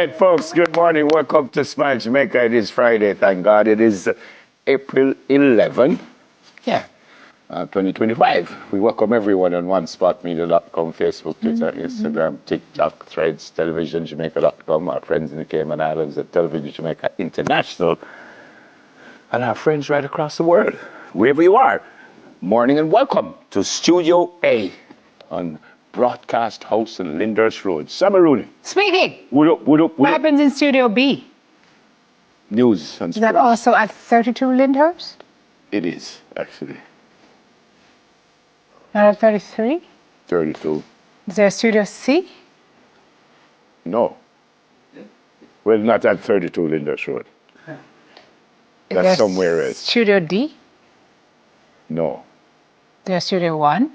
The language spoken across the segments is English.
right, folks, good morning. Welcome to Smile Jamaica. It is Friday, thank God. It is April 11, 2025. We welcome everyone on onespotmedia.com, Facebook, Twitter, Instagram, TikTok, Threads, TelevisionJamaica.com, our friends in the Cayman Islands at Television Jamaica International, and our friends right across the world, wherever you are. Morning and welcome to Studio A on Broadcast House in Lyndhurst Road. Summer Rooney. Speaking. What happens in Studio B? News and Is that also at 32 Lyndhurst? It is, actually. Not at 33? 32. Is there a Studio C? No. Well, not at 32 Lyndhurst Road. That's somewhere else. Studio D? No. There's Studio 1?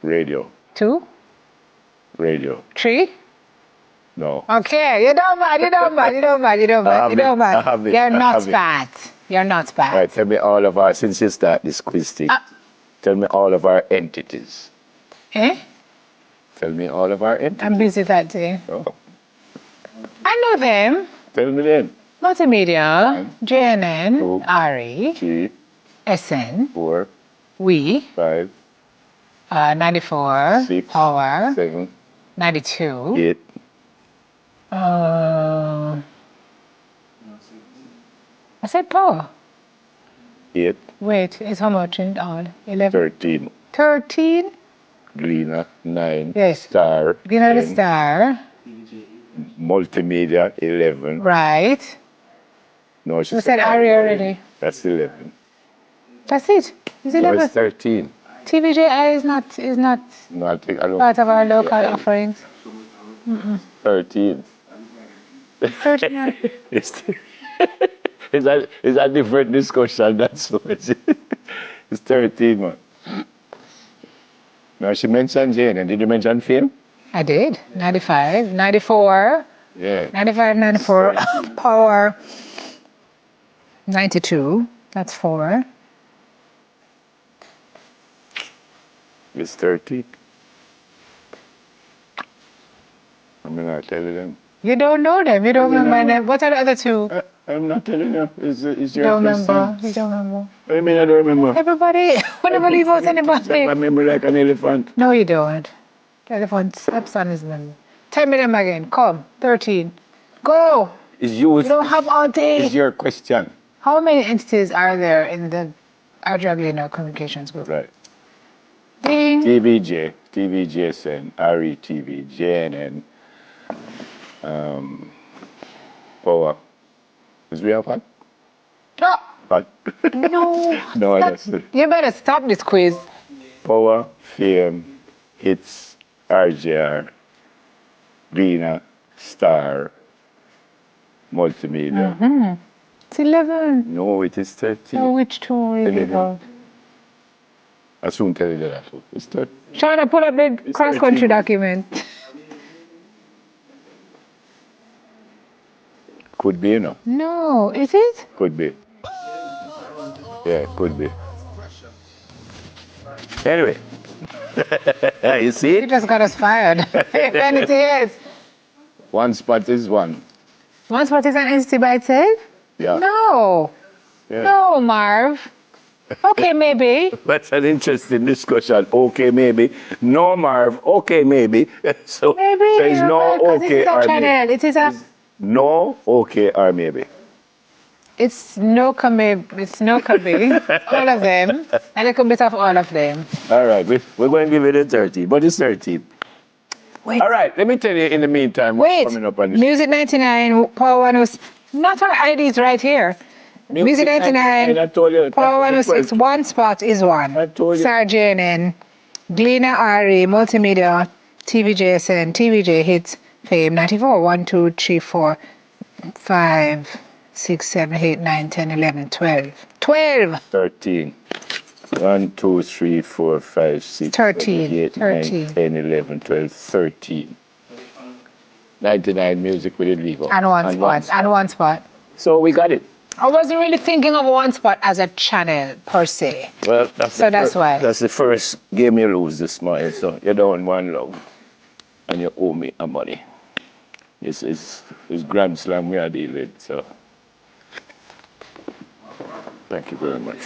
Radio. 2? Radio. 3? No. Okay, you don't mind. You're not bad. You're not bad. All right, tell me all of our, since you start this quiz thing, tell me all of our entities. Eh? Tell me all of our entities. I'm busy that day. Oh. I know them. Tell me them. Multimedia, JNN, 2, RE, 3, SN, 4, We, 5, 94, 6, Power, 7, 92, 8. I said Power. 8. Wait, it's how much in all? 11? 13. 13? Glina, 9. Yes. Star. Glina the 10, Star. Multimedia, 11. Right. No, We said Ari already. That's 11. That's it. Is it No, 11? it's 13. TVJ is not No, I think I don't. part of our local offerings. 13. 39. It's a different discussion. That's what it's 13, man. Now, she mentioned Jane, and did you mention Fame? I did. 95, 94. Yeah. 95, 94. Power. 92. That's 4. It's 13. I'm not telling them. You don't know them. You don't remember them. What are the other two? I'm not telling them. It's your You don't remember. You don't remember. What do you mean I don't remember? Everybody. We never leave out anybody. I remember like an elephant. No, you don't. The elephant steps on his memory. Tell me them again. Come. 13. Go. You don't have all day. It's your question. How many entities are there in the Adriaglino Communications Group? Right. Ding. TVJ, TVJSN, RETV, JNN, Power. Is we have one? No. What? No. No, that's it. You better stop this quiz. Power, Fame, Hits, RJR, Glina, Star, Multimedia. It's 11. No, it is 13. So which two is it? I soon tell you that. It's 13. Trying to pull up the cross-country document. Could be, you know. No, is it? Could be. Yeah, could be. Anyway. You see You it? just got us fired. If anything else. One spot is one. One spot is an entity by itself? Yeah. No. Yeah. No, Marv. Okay, maybe. That's an interesting discussion. Okay, maybe. No, Marv. Okay, maybe. So Maybe. there's no okay or maybe. It is a... No, okay or maybe. It's no maybe. It's no maybe. All of them. A little bit of all of them. All right, we're going to give it a 13, but it's 13. Wait. All right, let me tell you in the meantime what's coming up on this. Music 99, Power 106. Not our IDs right here. Music 99, I told you, Power 106, one spot is one. I told you. Sargenen, Glina RE, Multimedia, TVJSN, TVJ Hits, Fame 94, 1, 2, 3, 4, 5, 6, 7, 8, 9, 10, 11, 12. 12! 13. 1, 2, 3, 4, 5, 6, 13. 7, 8, 9, 10, 11, 12, 13. 99 music with illegal. And one spot. So we got it. I wasn't really thinking of one spot as a channel per se. Well, that's why. That's the first game you lose this morning. So you're down 1 love. And you owe me a money. It's Grand Slam we are dealing with. So thank you very much.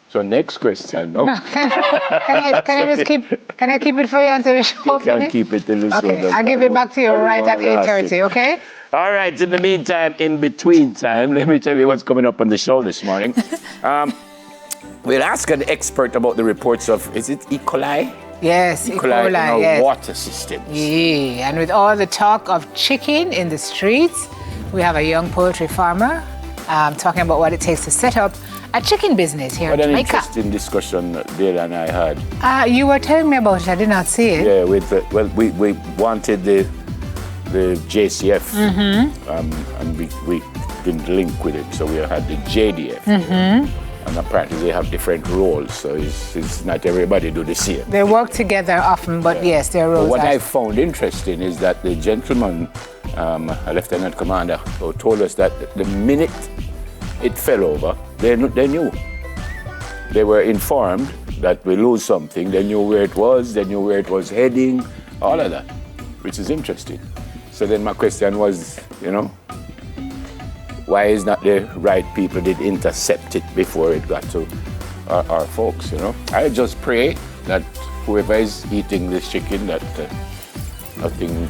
So next question. No. Can I keep it for you until the show? You can keep it till the show. Okay, I'll give it back to you right at 8:30, okay? All right, in the meantime, in between time, let me tell you what's coming up on the show this morning. We'll ask an expert about the reports of, is it E.coli? Yes, E.coli in our yes. water systems. Yeah, and with all the talk of chicken in the streets, we have a young poultry farmer talking about what it takes to set up a chicken business here in What an Jamaica. interesting discussion Dale and I had. You were telling me about it, I did not see it. Yeah, we wanted the JCF, and we didn't link with it, so we had the JDF. And apparently they have different roles, so it's not everybody do the same. They work together often, but yes, their roles What are... I found interesting is that the gentleman, a lieutenant commander, who told us that the minute it fell over, they knew. They were informed that we lose something, they knew where it was, they knew where it was heading, all of that, which is interesting. So then my question was, why is not the right people did intercept it before it got to our folks, I just pray that whoever is eating this chicken, that nothing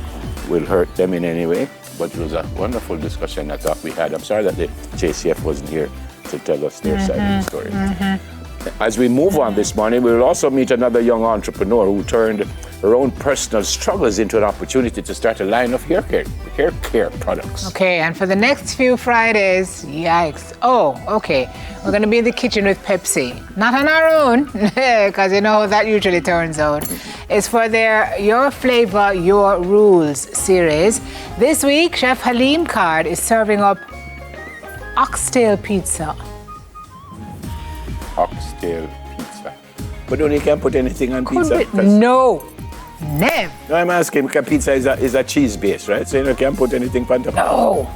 will hurt them in any way. But it was a wonderful discussion I thought we had. I'm sorry that the JCF wasn't here to tell us their side of the story. As we move on this morning, we will also meet another young entrepreneur who turned her own personal struggles into an opportunity to start a line of hair care products. Okay, and for the next few Fridays, yikes. Oh, okay. We're going to be in the kitchen with Pepsi. Not on our own, because you know how that usually turns out. It's for their Your Flavor, Your Rules series. This week, Chef Halim Card is serving up oxtail pizza. Oxtail pizza. But only can put anything on pizza? No, never. No, I'm asking because pizza is a cheese base, right? So you can't put anything on top. No.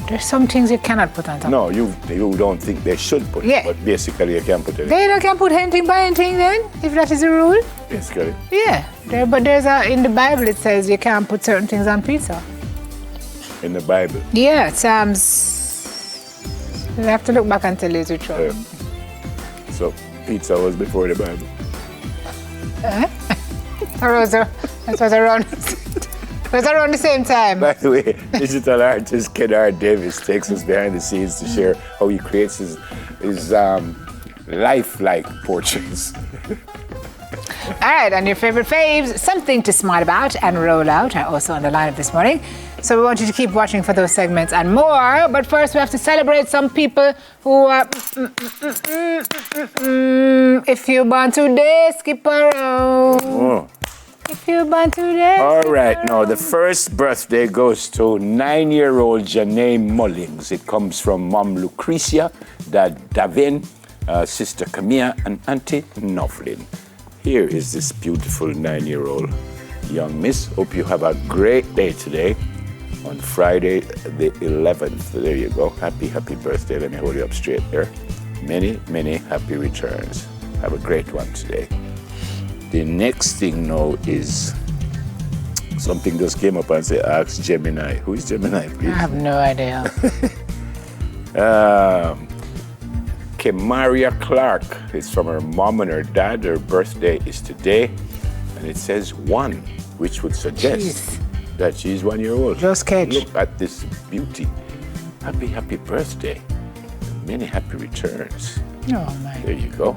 There's some things you cannot put on top. No, you don't think they should put it, but basically you can't put anything. They can't put anything by anything then, if that is the rule. Basically. Yeah, but there's in the Bible it says you can't put certain things on pizza. In the Bible? Yeah, you have to look back and tell you the truth. Yeah. So pizza was before the Bible. It was around the same time. By the way, digital artist Kennard Davis takes us behind the scenes to share how he creates his lifelike portraits. All right, and your favorite faves, something to smile about and roll out, are also on the lineup this morning. So we want you to keep watching for those segments and more. But first, we have to celebrate some people who are... If you're born today, skip around. Oh. If you're born today, all right, now the first birthday goes to 9-year-old Janae Mullings. It comes from Mom Lucretia, Dad Davin, Sister Camilla, and Auntie Novlin. Here is this beautiful 9-year-old young miss. Hope you have a great day today on Friday the 11th. There you go. Happy birthday. Let me hold you up straight there. Many, many happy returns. Have a great one today. The next thing now is something just came up and said, ask Gemini. Who is Gemini, please? I have no idea. Kemaria Clark. It's from her mom and her dad. Her birthday is today. And it says 1, which would suggest that she's 1 year old. Just catch. Look at this beauty. Happy birthday. Many happy returns. Oh, my There you go.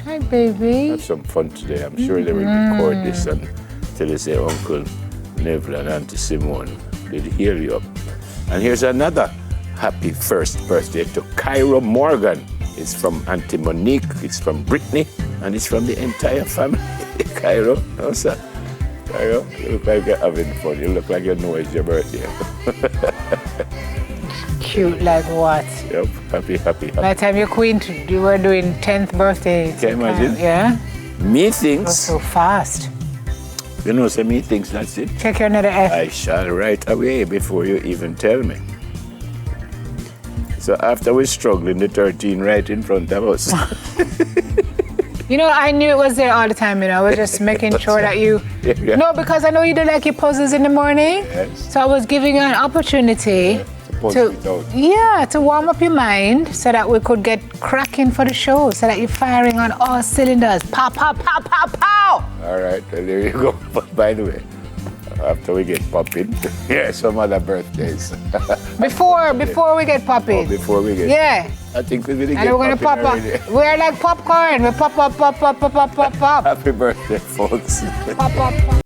Hi, baby. Have some fun today. I'm sure they will record this until they say Uncle Neville and Auntie Simone did hear you up. And here's another happy first birthday to Cairo Morgan. It's from Auntie Monique, it's from Brittany, and it's from the entire family. Cairo, no sir. Cairo, you look like you're having fun. You look like you know it's your birthday. Cute like what? Yep, happy. By the time you're queen, you were doing 10th birthday. Can you imagine? Yeah. Me It thinks. was so fast. You know, so me thinks that's it. Check your another F. I shall right away before you even tell me. So after we're struggling, the 13 right in front of us. You know, I knew it was there all the time, I was just making sure that you... Yeah. No, because I know you do like your puzzles in the morning. Yes. So I was giving you an opportunity to warm up your mind so that we could get cracking for the show, so that you're firing on all cylinders. Pow, pow, pow, pow, pow! All right, well, there you go. But by the way, after we get popping, some other birthdays. Before we get popping. Before we get... Yeah. I think we're going to And we're going to pop up. We're like popcorn. We pop, pop, pop, pop, pop, pop, pop, pop. Happy birthday, folks. Pop, pop, pop.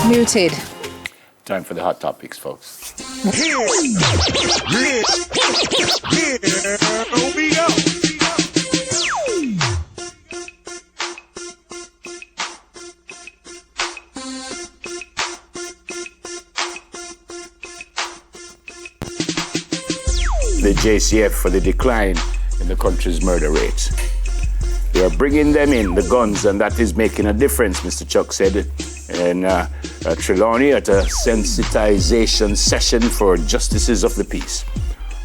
Muted. Time for the hot topics, folks. Here we go. The JCF for the decline in the country's murder rate. They are bringing them in, the guns, and that is making a difference, Mr. Chuck said in Trelawney at a sensitization session for justices of the peace.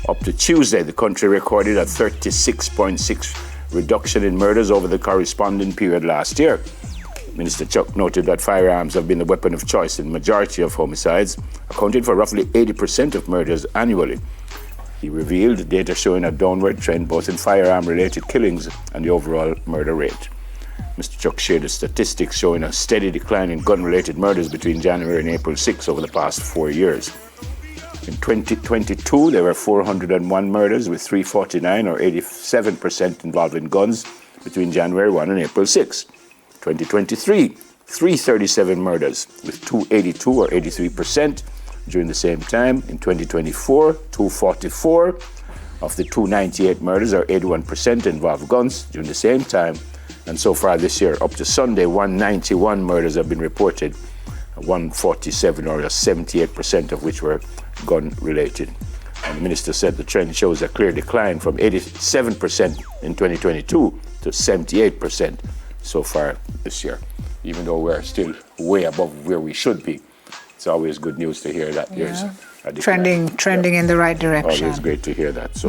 Up to Tuesday, the country recorded a 36.6 reduction in murders over the corresponding period last year. Minister Chuck noted that firearms have been the weapon of choice in the majority of homicides, accounting for roughly 80% of murders annually. He revealed data showing a downward trend both in firearm-related killings and the overall murder rate. Mr. Chuck shared the statistics showing a steady decline in gun-related murders between January and April 6 over the past 4 years. In 2022, there were 401 murders with 349 or 87% involving guns between January 1 and April 6. 2023, 337 murders with 282 or 83% during the same time. In 2024, 244 of the 298 murders or 81% involved guns during the same time. And so far this year, up to Sunday, 191 murders have been reported, 147 or 78% of which were gun-related. And the minister said the trend shows a clear decline from 87% in 2022 to 78% so far this year. Even though we're still way above where we should be, it's always good news to hear that there's a decline. Trending in the right direction. Always great to hear that. So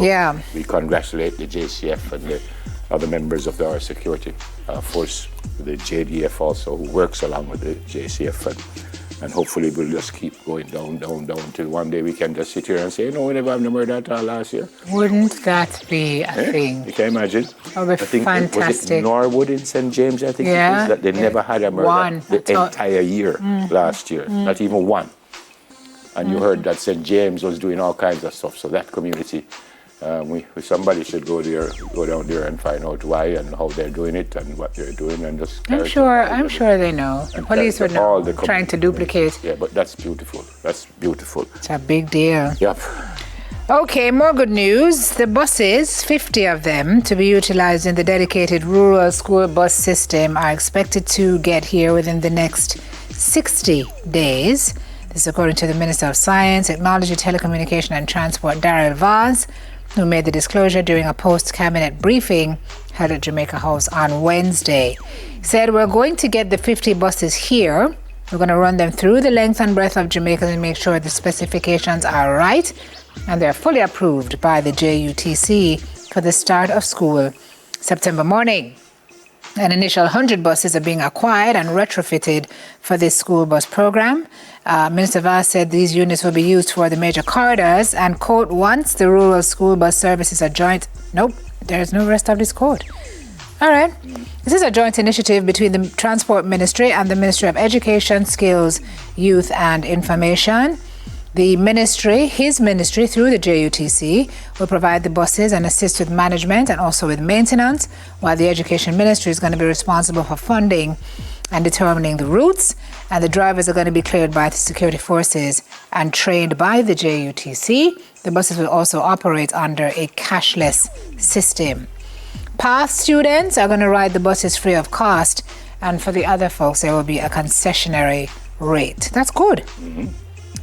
we congratulate the JCF and the other members of our security force, the JDF also, who works along with the JCF, and hopefully we'll just keep going down till one day we can just sit here and say, no, we never had no murder at all last year. Wouldn't that be a thing? You can imagine. That would be fantastic. Was it Norwood in St. James, I think it is, that they never had a murder the entire year last year, not even one. And you heard that St. James was doing all kinds of stuff, so that community, somebody should go down there and find out why and how they're doing it and what they're doing, and just. I'm sure they know. The police would know. Trying to duplicate. Yeah, but that's beautiful. That's beautiful. It's a big deal. Yep. Okay, more good news. The buses, 50 of them, to be utilized in the dedicated rural school bus system, are expected to get here within the next 60 days. This is according to the Minister of Science, Technology, Telecommunication and Transport, Darrell Vaz, who made the disclosure during a post-cabinet briefing held at Jamaica House on Wednesday. He said, we're going to get the 50 buses here. We're going to run them through the length and breadth of Jamaica and make sure the specifications are right and they're fully approved by the JUTC for the start of school September morning. An initial 100 buses are being acquired and retrofitted for this school bus program. Minister Vaz said these units will be used for the major corridors and, quote, once the rural school bus services are joint... Nope, there's no rest of this quote. All right. This is a joint initiative between the Transport Ministry and the Ministry of Education, Skills, Youth and Information. The ministry, his ministry through the JUTC, will provide the buses and assist with management and also with maintenance, while the education ministry is going to be responsible for funding and determining the routes, and the drivers are going to be cleared by the security forces and trained by the JUTC. The buses will also operate under a cashless system. Path students are going to ride the buses free of cost, and for the other folks, there will be a concessionary rate. That's good.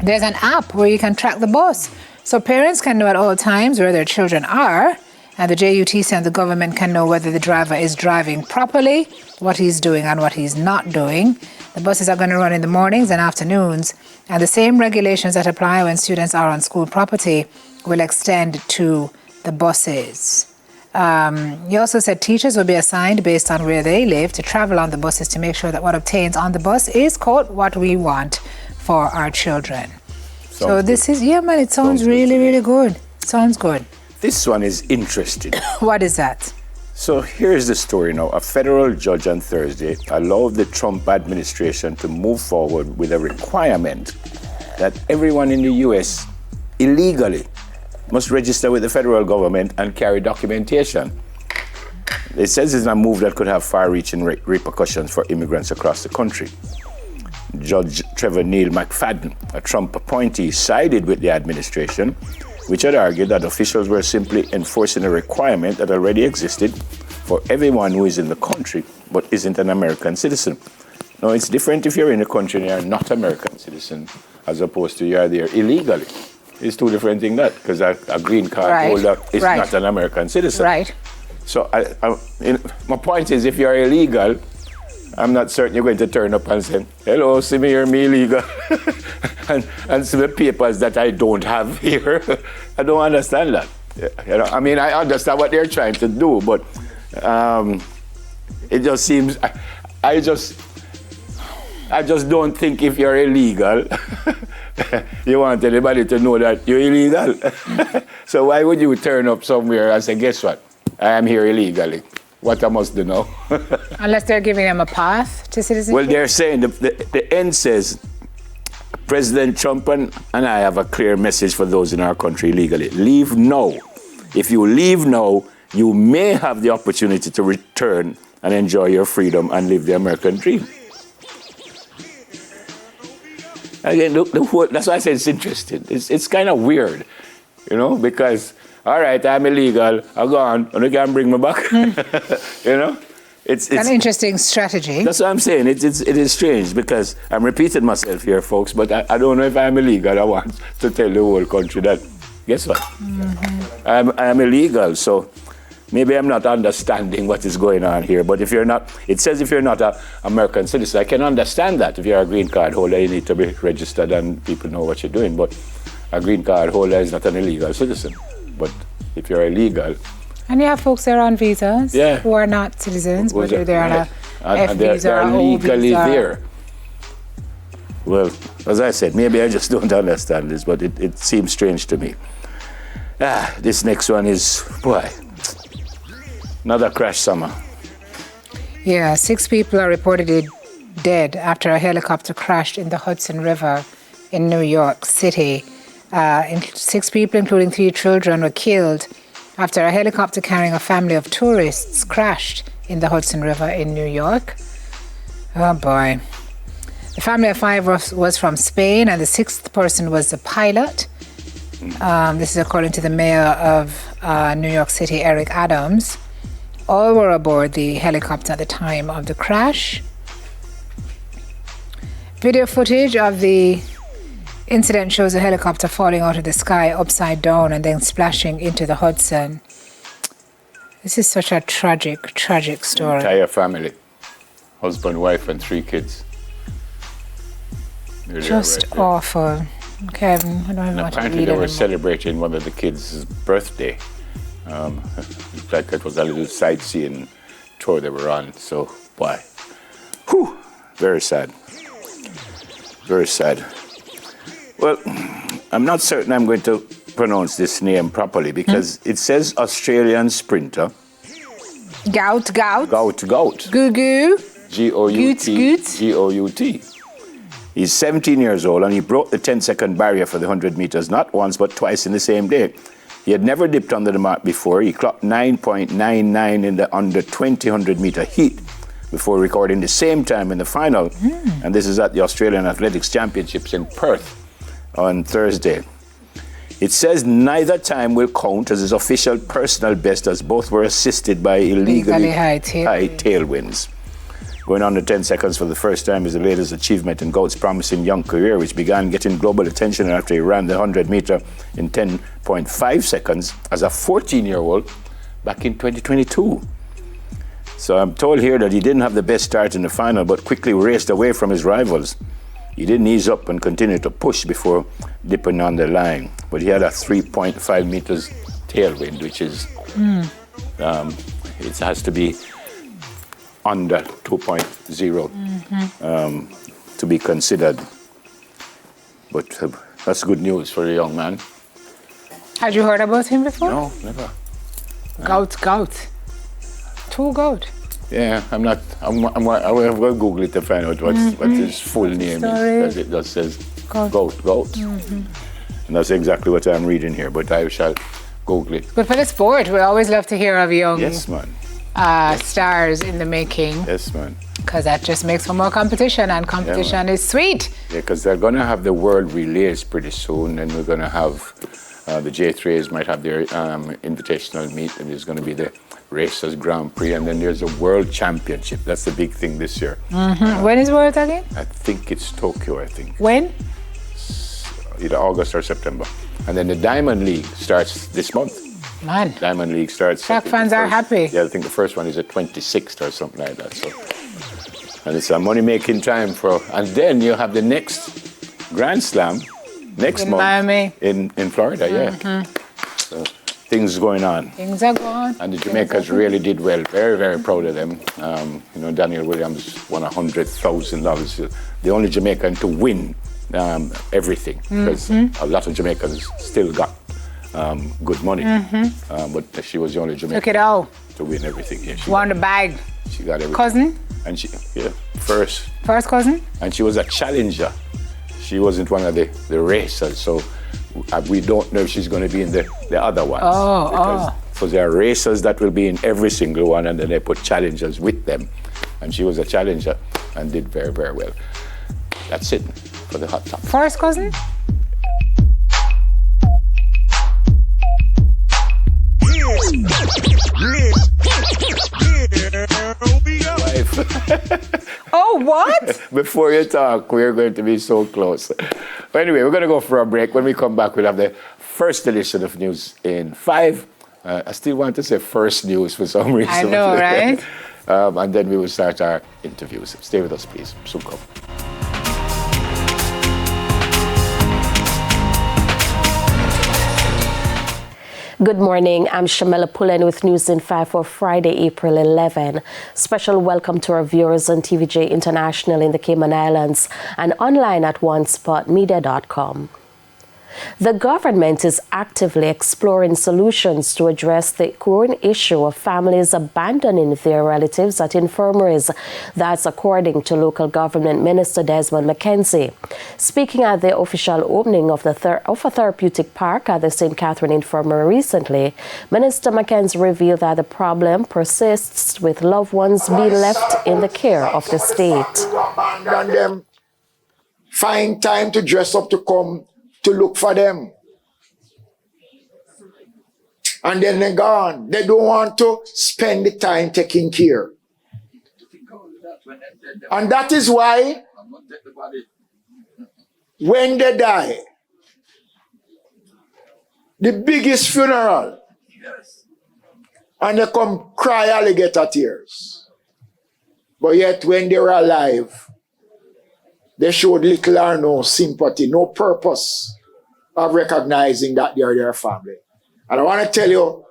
There's an app where you can track the bus, so parents can know at all times where their children are, and the JUTC and the government can know whether the driver is driving properly, what he's doing and what he's not doing. The buses are going to run in the mornings and afternoons, and the same regulations that apply when students are on school property will extend to the buses. He also said teachers will be assigned based on where they live to travel on the buses to make sure that what obtains on the bus is, quote, what we want for our children. So this is, yeah, man, it sounds really, really good. Sounds good. This one is interesting. What is that? So here's the story now. A federal judge on Thursday allowed the Trump administration to move forward with a requirement that everyone in the U.S. illegally must register with the federal government and carry documentation. It says it's a move that could have far-reaching repercussions for immigrants across the country. Judge Trevor Neil McFadden, a Trump appointee, sided with the administration, which had argued that officials were simply enforcing a requirement that already existed for everyone who is in the country but isn't an American citizen. Now, it's different if you're in the country and you're not an American citizen as opposed to you're there illegally. It's two different things, that, because a green card holder is not an American citizen. Right. So my point is, if you're illegal, I'm not certain you're going to turn up and say, hello, see me here, me illegal, and see the papers that I don't have here. I don't understand that. You know, I mean, I understand what they're trying to do, but it just seems, I just don't think if you're illegal, you want anybody to know that you're illegal. So why would you turn up somewhere and say, guess what, I am here illegally? What I must do now. Unless they're giving them a path to citizenship? Well, they're saying, the end says, President Trump and I have a clear message for those in our country illegally. Leave now. If you leave now, you may have the opportunity to return and enjoy your freedom and live the American dream. Again, look, that's why I said it's interesting. It's kind of weird, you know, because all right, I'm illegal, I'm gone, and you can bring me back. You know? It's an interesting strategy. That's what I'm saying. It is strange because I'm repeating myself here, folks, but I don't know if I'm illegal. I want to tell the whole country that, guess what? I'm illegal, so maybe I'm not understanding what is going on here. But if you're not, it says if you're not an American citizen, I can understand that. If you're a green card holder, you need to be registered and people know what you're doing. But a green card holder is not an illegal citizen. But if you're illegal... And you have folks that are on visas who are not citizens, but they're on a F visa they're or O legally visa. there. Well, as I said, maybe I just don't understand this, but it seems strange to me. This next one is, boy, another crash summer. Yeah, 6 people are reportedly dead after a helicopter crashed in the Hudson River in New York City. 6 people, including 3 children, were killed after a helicopter carrying a family of tourists crashed in the Hudson River in New York. Oh boy. The family of 5 was from Spain, and the 6th person was the pilot. This is according to the mayor of New York City, Eric Adams. All were aboard the helicopter at the time of the crash. Video footage of the incident shows a helicopter falling out of the sky upside down and then splashing into the Hudson. This is such a tragic story. Entire family, husband, wife, and 3 kids. Just awful. Kevin, I don't even want to read apparently they were anymore. celebrating one of the kids' birthday. Like it was a little sightseeing tour they were on. So, boy, whew, very sad. Very sad. Well, I'm not certain I'm going to pronounce this name properly because it says Australian sprinter. Gout. Gout. Goo. G-O-U-T. Goot. G-O-U-T. He's 17 years old, and he broke the 10-second barrier for the 100 meters, not once, but twice in the same day. He had never dipped under the mark before. He clocked 9.99 in the under 100-meter heat before recording the same time in the final. And this is at the Australian Athletics Championships in Perth on Thursday. It says neither time will count as his official personal best, as both were assisted by illegally high tailwinds. Going on to 10 seconds for the first time is the latest achievement in Goat's promising young career, which began getting global attention after he ran the 100-meter in 10.5 seconds as a 14-year-old back in 2022. So I'm told here that he didn't have the best start in the final, but quickly raced away from his rivals. He didn't ease up and continued to push before dipping on the line. But he had a 3.5 meters tailwind, which is, it has to be under 2.0 to be considered. But that's good news for the young man. Had you heard about him before? No, never. Goat. Two goat. Yeah, I'm going to Google it to find out what his full name is. It just says goat. And that's exactly what I'm reading here, but I shall Google it. But for the sport, we always love to hear of young stars in the making. Yes, man. Because that just makes for more competition, and competition is sweet. Yeah, because they're going to have the world relays pretty soon, and we're going to have the J3s might have their invitational meet, and there's going to be the Racers Grand Prix, and then there's a World Championship. That's the big thing this year. When is World again? I think it's Tokyo, When? Either August or September. And then the Diamond League starts this month. Man. Diamond League starts. Track fans are happy. Yeah, I think the first one is the 26th or something like that. So, and it's a money-making time and then you have the next Grand Slam next month. Miami. In Florida, yeah. So, things going on. Things are going. And the Jamaicans really did well. Very, very proud of them. Daniel Williams won $100,000. The only Jamaican to win everything, because a lot of Jamaicans still got good money. But she was the only Jamaican Took it all to win everything. Yeah, won the bag. She got everything. Cousin? And first. First cousin? And she was a challenger. She wasn't one of the racers, so we don't know if she's going to be in the other ones. So there are racers that will be in every single one, and then they put challengers with them. And she was a challenger and did very, very well. That's it for the hot topic. First cousin? Oh, what? Before you talk, we're going to be so close. But anyway, we're going to go for a break. When we come back, we'll have the first edition of News in 5. I still want to say first news for some reason. I know, right? And then we will start our interviews. Stay with us, please. Soon come. Good morning, I'm Shamela Pullen with News in 5 for Friday, April 11. Special welcome to our viewers on TVJ International in the Cayman Islands and online at onespotmedia.com. The government is actively exploring solutions to address the growing issue of families abandoning their relatives at infirmaries. That's according to local government minister Desmond McKenzie. Speaking at the official opening of a therapeutic park at the St. Catherine Infirmary recently, Minister McKenzie revealed that the problem persists with loved ones being left in the care of the state. Abandon them. Find time to dress up to come to look for them. And then they're gone. They don't want to spend the time taking care. And that is why when they die, the biggest funeral, and they come cry alligator tears. But yet when they were alive, they showed little or no sympathy, no purpose of recognizing that they are their family. And I want to tell you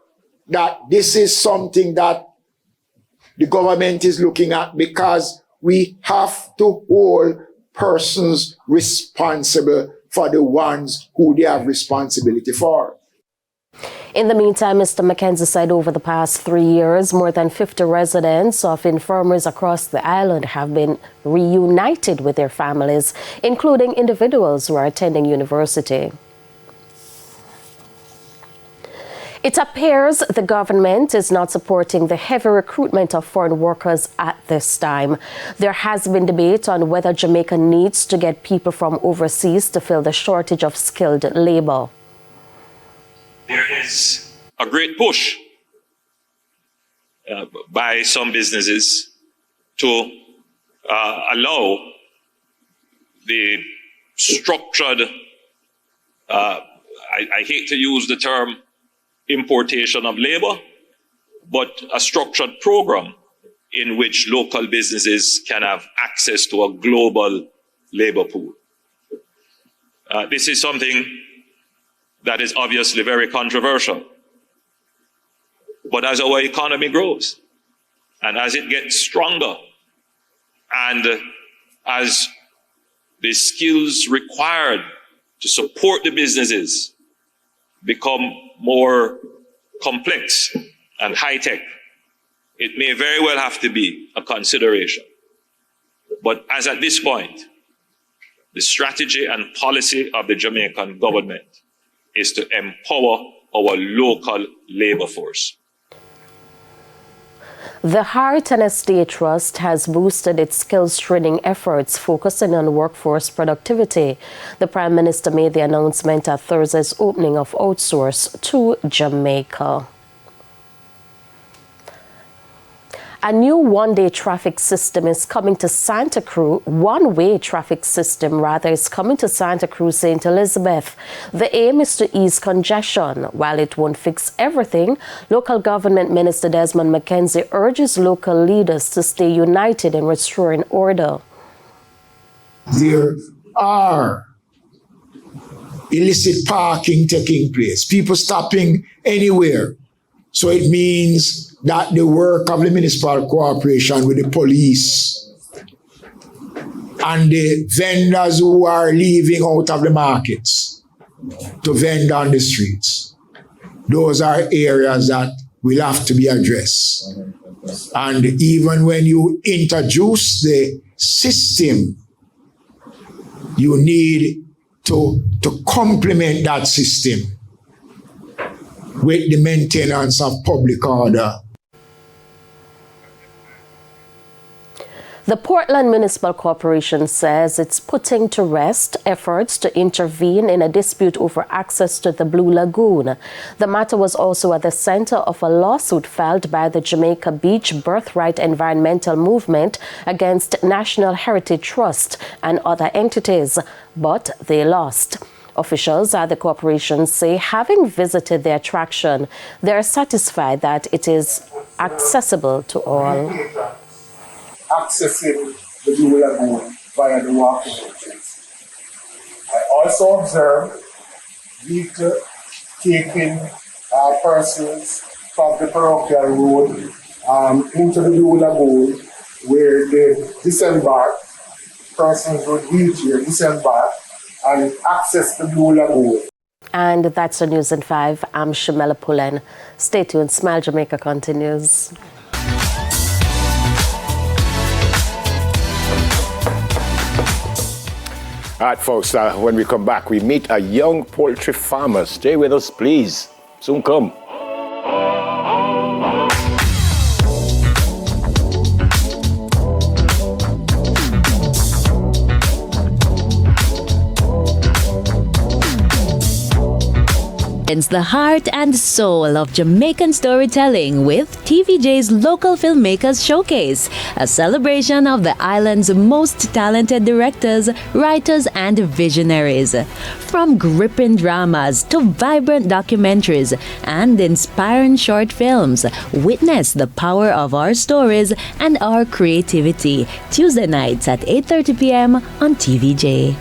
that this is something that the government is looking at, because we have to hold persons responsible for the ones who they have responsibility for. In the meantime, Mr. McKenzie said over the past 3 years, more than 50 residents of infirmaries across the island have been reunited with their families, including individuals who are attending university. It appears the government is not supporting the heavy recruitment of foreign workers at this time. There has been debate on whether Jamaica needs to get people from overseas to fill the shortage of skilled labor. There is a great push by some businesses to allow the structured, I hate to use the term importation of labor, but a structured program in which local businesses can have access to a global labor pool. This is something that is obviously very controversial. But as our economy grows, and as it gets stronger, and as the skills required to support the businesses become more complex and high-tech, it may very well have to be a consideration. But as at this point, the strategy and policy of the Jamaican government is to empower our local labor force. The Heart and Estate Trust has boosted its skills training efforts, focusing on workforce productivity. The Prime Minister made the announcement at Thursday's opening of Outsource to Jamaica. A new one-way traffic system is coming to Santa Cruz. One-way traffic system, rather, is coming to Santa Cruz, St. Elizabeth. The aim is to ease congestion. While it won't fix everything, local government Minister Desmond McKenzie urges local leaders to stay united in restoring order. There are illicit parking taking place, people stopping anywhere. So it means that the work of the municipal cooperation with the police and the vendors who are leaving out of the markets to vend on the streets, those are areas that will have to be addressed. And even when you introduce the system, you need to complement that system with the maintenance of public order. The Portland Municipal Corporation says it's putting to rest efforts to intervene in a dispute over access to the Blue Lagoon. The matter was also at the center of a lawsuit filed by the Jamaica Beach Birthright Environmental Movement against National Heritage Trust and other entities, but they lost. Officials at the corporation say, having visited the attraction, they are satisfied that it is accessible to all. Accessing the Blue Lagoon via the walking entrance. I also observed vehicles taking persons from the parochial road into the Blue Lagoon, where they disembark, persons with wheelchair disembark and access the Blue Lagoon. And that's the News in 5. I'm Shamela Pullen. Stay tuned. Smile Jamaica continues. All right, folks, when we come back, we meet a young poultry farmer. Stay with us, please. Soon come. It's the heart and soul of Jamaican storytelling with TVJ's Local Filmmakers Showcase, a celebration of the island's most talented directors, writers, and visionaries. From gripping dramas to vibrant documentaries and inspiring short films, witness the power of our stories and our creativity. Tuesday nights at 8:30 p.m. on TVJ.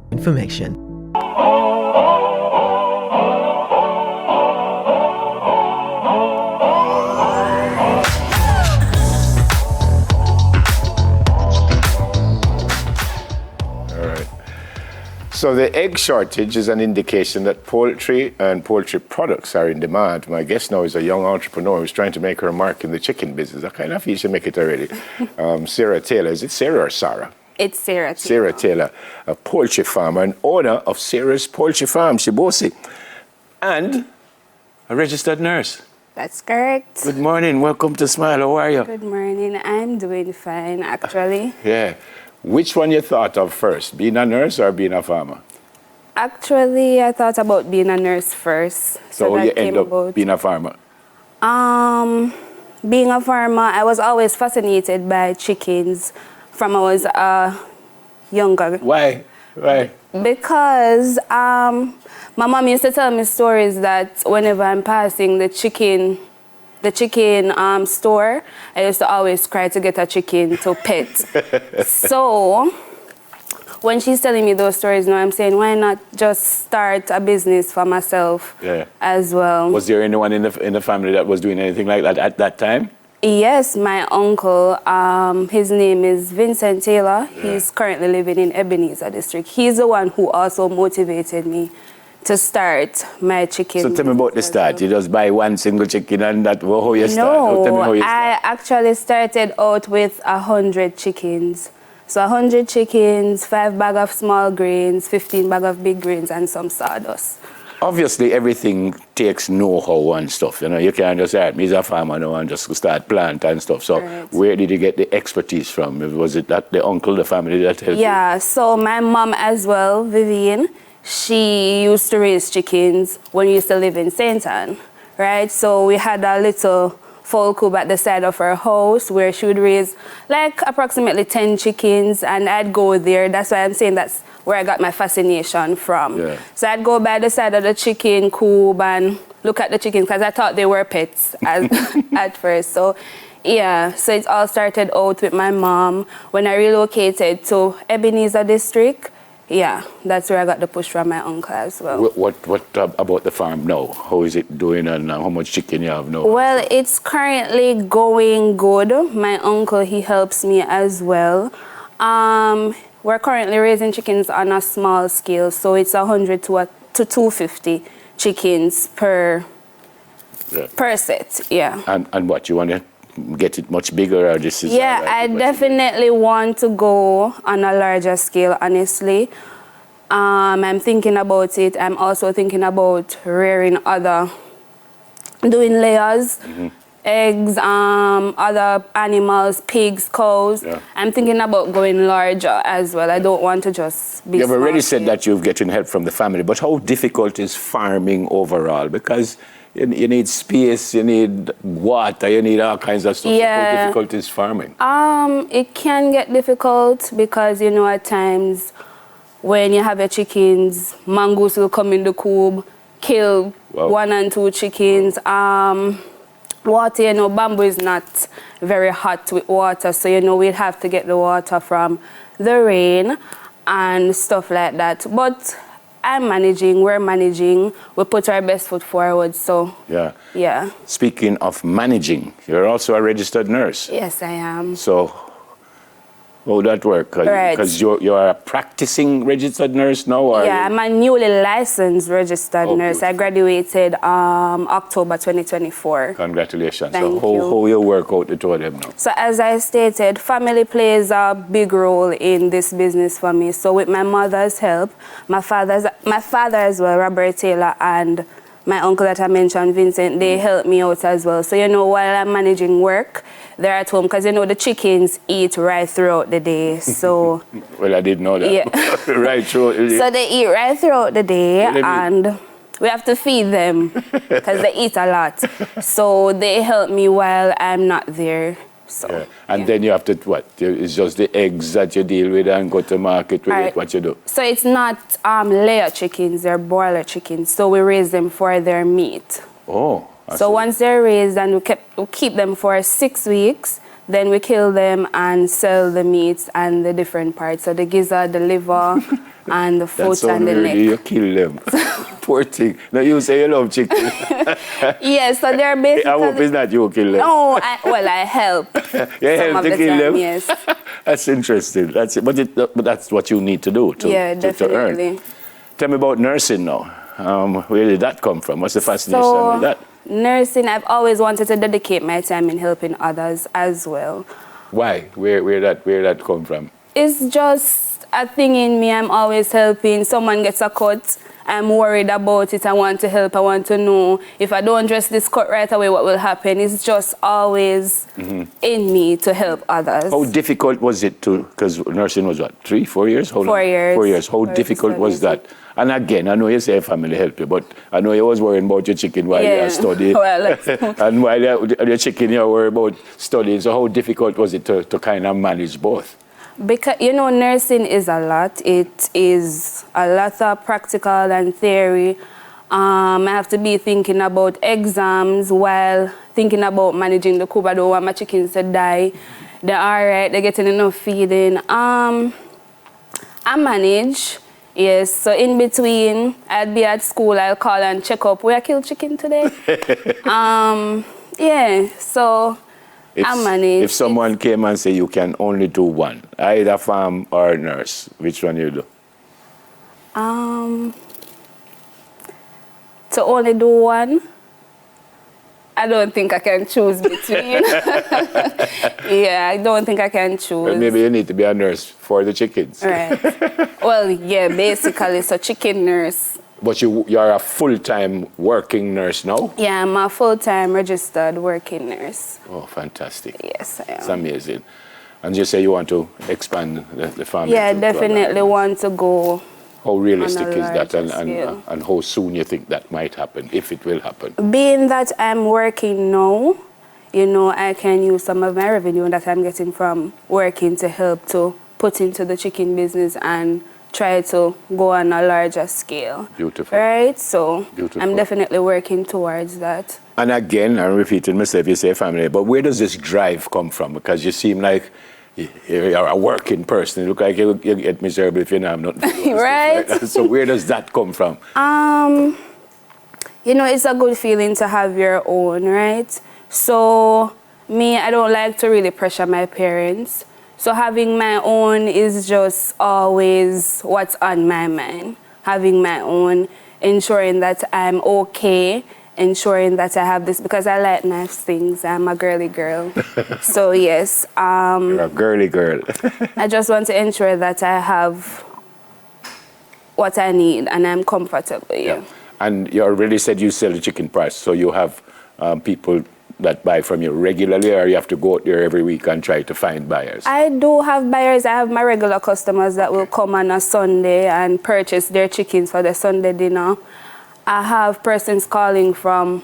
Information. So the egg shortage is an indication that poultry and poultry products are in demand. My guest now is a young entrepreneur who's trying to make her mark in the chicken business. I kind of feel she make it already. Sarah Taylor. Is it Sarah or Sarah? It's Sarah Taylor. Sarah Taylor, a poultry farmer and owner of Sarah's Poultry Farm, Shibosi, and a registered nurse. That's correct. Good morning. Welcome to Smile. How are you? Good morning. I'm doing fine, actually. Yeah. Which one you thought of first, being a nurse or being a farmer? Actually, I thought about being a nurse first. So that you end came up about. being a farmer? Being a farmer, I was always fascinated by chickens from I was younger. Why? Why? Because my mom used to tell me stories that whenever I'm passing the chicken store, I used to always cry to get a chicken to pet. So when she's telling me those stories now, I'm saying, why not just start a business for myself as well? Was there anyone in the family that was doing anything like that at that time? Yes, my uncle, his name is Vincent Taylor. Yeah. He's currently living in Ebenezer district. He's the one who also motivated me to start my chicken. So tell me about the start. You just buy one single chicken and that how you start? No, Tell me how you start. I actually started out with 100 chickens. So 100 chickens, 5 bags of small grains, 15 bags of big grains, and some sawdust. Obviously, everything takes know-how and stuff. You know, you can't just say, "Me's a farmer now," and just start plant and stuff. So, where did you get the expertise from? Was it that the uncle, the family that helped you? Yeah. So my mom as well, Vivian, she used to raise chickens when we used to live in St. Anne, right? So we had a little fowl coop at the side of her house where she would raise like approximately 10 chickens, and I'd go there. That's why I'm saying that's where I got my fascination from. Yeah. So I'd go by the side of the chicken coop and look at the chickens because I thought they were pets at first. So yeah, so it all started out with my mom. When I relocated to Ebenezer district, yeah, that's where I got the push from my uncle as well. What about the farm now? How is it doing and how much chicken you have now? Well, it's currently going good. My uncle, he helps me as well. We're currently raising chickens on a small scale, so it's 100 to 250 chickens per set, yeah. And what, you want to get it much bigger or this is... Yeah, I definitely want to go on a larger scale, honestly. I'm thinking about it. I'm also thinking about doing layers, eggs, other animals, pigs, cows. Yeah. I'm thinking about going larger as well. I don't want to just be You've already said that you've getting help from the family, but how difficult is farming overall? Because you need space, you need water, you need all kinds of stuff. Yeah. So how difficult is farming? It can get difficult because, you know, at times when you have your chickens, mongoose will come in the coop, kill 1 and 2 chickens. Water, you know, bamboo is not very hot with water, so, you know, we'd have to get the water from the rain and stuff like that. But we're managing, we put our best foot forward, so. Yeah. Speaking of managing, you're also a registered nurse. Yes, I am. So, how that work? Because you're a practicing registered nurse now? Or yeah, I'm a newly licensed registered nurse. I graduated October 2024. Congratulations. Thank so you. How you work out the two of them now? So as I stated, family plays a big role in this business for me. So with my mother's help, my father as well, Robert Taylor, and my uncle that I mentioned, Vincent, they help me out as well. So, you know, while I'm managing work, they're at home because, you know, the chickens eat right throughout the day. So. Well, I didn't know that. Yeah. Right throughout. So they eat right throughout the day, and we have to feed them because they eat a lot. So they help me while I'm not there. So, yeah. And then you have to, what? It's just the eggs that you deal with and go to market with it, what you do? So it's not layer chickens, they're broiler chickens. So we raise them for their meat. Oh. So once they're raised and we keep them for 6 weeks, then we kill them and sell the meats and the different parts. So the gizzard, the liver, and the foot and the neck. You kill them. Poor thing. Now you say you love chicken. Yes, so they're basically... I hope it's not you kill them. No, I help. You help to kill them? Yes. That's interesting. But that's what you need to do to earn. Tell me about nursing now. Where did that come from? What's the fascination with that? Nursing, I've always wanted to dedicate my time in helping others as well. Why? Where that come from? It's just a thing in me. I'm always helping. Someone gets a cut, I'm worried about it. I want to help. I want to know if I don't dress this cut right away, what will happen? It's just always in me to help others. How difficult was it to, because nursing was what, 3, 4 years? 4 years. 4 years. How difficult was that? And again, I know you say family help you, but I know you was worrying about your chicken while you studying. Well, and while your chicken, you were about studying. So how difficult was it to kind of manage both? Because, you know, nursing is a lot. It is a lot of practical and theory. I have to be thinking about exams while thinking about managing the coop. I don't want my chickens to die. They're all right. They're getting enough feeding. I manage. Yes, so in between, I'd be at school, I'll call and check up, where I killed chicken today? Yeah, so I manage. If someone came and say you can only do one, either farm or nurse, which one you do? To only do one? I don't think I can choose between. Yeah, I don't think I can choose. Well, maybe you need to be a nurse for the chickens. Right. Well, yeah, basically, so chicken nurse. But you are a full-time working nurse now? Yeah, I'm a full-time registered working nurse. Oh, fantastic. Yes, I am. It's amazing. And you say you want to expand the family? Yeah, definitely want to go. How realistic is that, scale. and how soon you think that might happen, if it will happen? Being that I'm working now, you know, I can use some of my revenue that I'm getting from working to help to put into the chicken business and try to go on a larger scale. Beautiful. Right? So Beautiful. I'm definitely working towards that. And again, I'm repeating myself, you say family, but where does this drive come from? Because you seem like you're a working person. You look like you get miserable if you don't have nothing. Right? So where does that come from? You know, it's a good feeling to have your own, right? So me, I don't like to really pressure my parents. So having my own is just always what's on my mind. Having my own, ensuring that I'm okay, ensuring that I have this, because I like nice things. I'm a girly girl. So yes. You're a girly girl. I just want to ensure that I have what I need and I'm comfortable. Yeah. And you already said you sell the chicken price, so you have people that buy from you regularly, or you have to go out there every week and try to find buyers? I do have buyers. I have my regular customers that will come on a Sunday and purchase their chickens for the Sunday dinner. I have persons calling from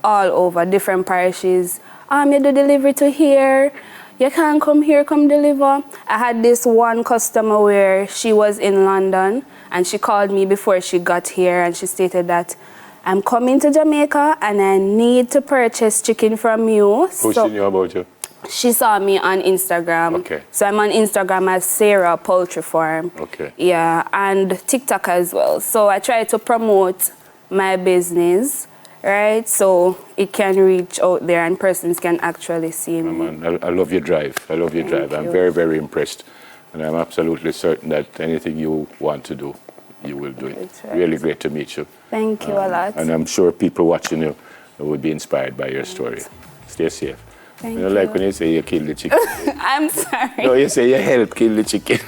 all over, different parishes. You do delivery to here. You can't come here, come deliver. I had this one customer where she was in London and she called me before she got here and she stated that I'm coming to Jamaica and I need to purchase chicken from you. Who she knew about you? She saw me on Instagram. Okay. So I'm on Instagram as Sarah Poultry Farm. Okay. Yeah, and TikTok as well. So I try to promote my business, right? So it can reach out there and persons can actually see me. Man, I love your drive. I love your drive. I'm very, very impressed. And I'm absolutely certain that anything you want to do, you will do it. Right. Really great to meet you. Thank you a lot. And I'm sure people watching you would be inspired by your story. Stay safe. Thank you know, like when you say you kill the chicken. I'm sorry. No, you say you help kill the chicken.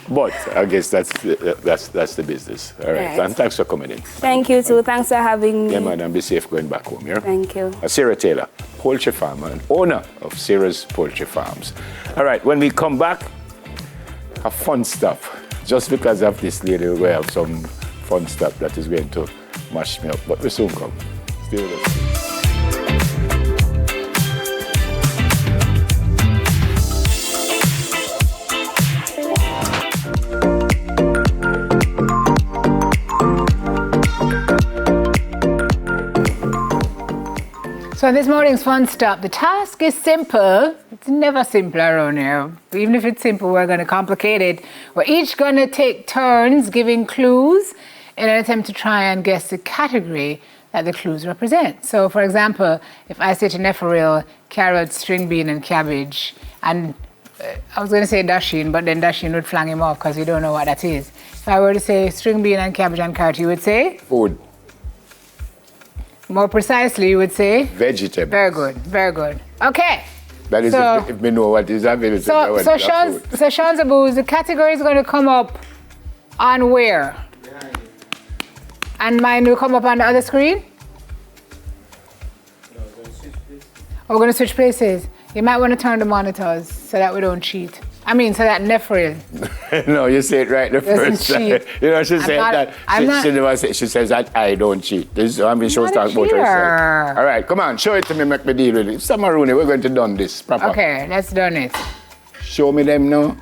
But I guess that's the business. All right. And thanks for coming in. Thank you too. Thanks for having me. Yeah, man, and be safe going back home, yeah? Thank you. Sarah Taylor, poultry farmer and owner of Sarah's Poultry Farms. All right, when we come back, have fun stuff. Just because of this lady, we have some fun stuff that is going to mash me up. But we soon come. Stay with us. So this morning's fun stop, the task is simple. It's never simple around here. Even if it's simple, we're going to complicate it. We're each going to take turns giving clues in an attempt to try and guess the category that the clues represent. So for example, if I say to Neferil, carrot, string bean and cabbage, and I was going to say dasheen, but then dasheen would flang him off because you don't know what that is. If I were to say string bean and cabbage and carrot, you would say? Food. More precisely, you would say? Vegetable. Very good, very good. Okay. That is So- if we know what is a vegetable. So Sean Zaboos, the category is going to come up on where? And mine will come up on the other screen? Oh, we're going to switch places. You might want to turn the monitors so that we don't cheat. I mean, so that Nefril. No, you say it right the Doesn't first time. cheat. You know, she said not- that. I'm not- She never say, she says that I don't cheat. This is, I mean, she was not a talking about herself. cheater. All right, come on, show it to me, make me deal with it. Samaruni, we're going to done this proper. Okay, let's done it. Show me them now.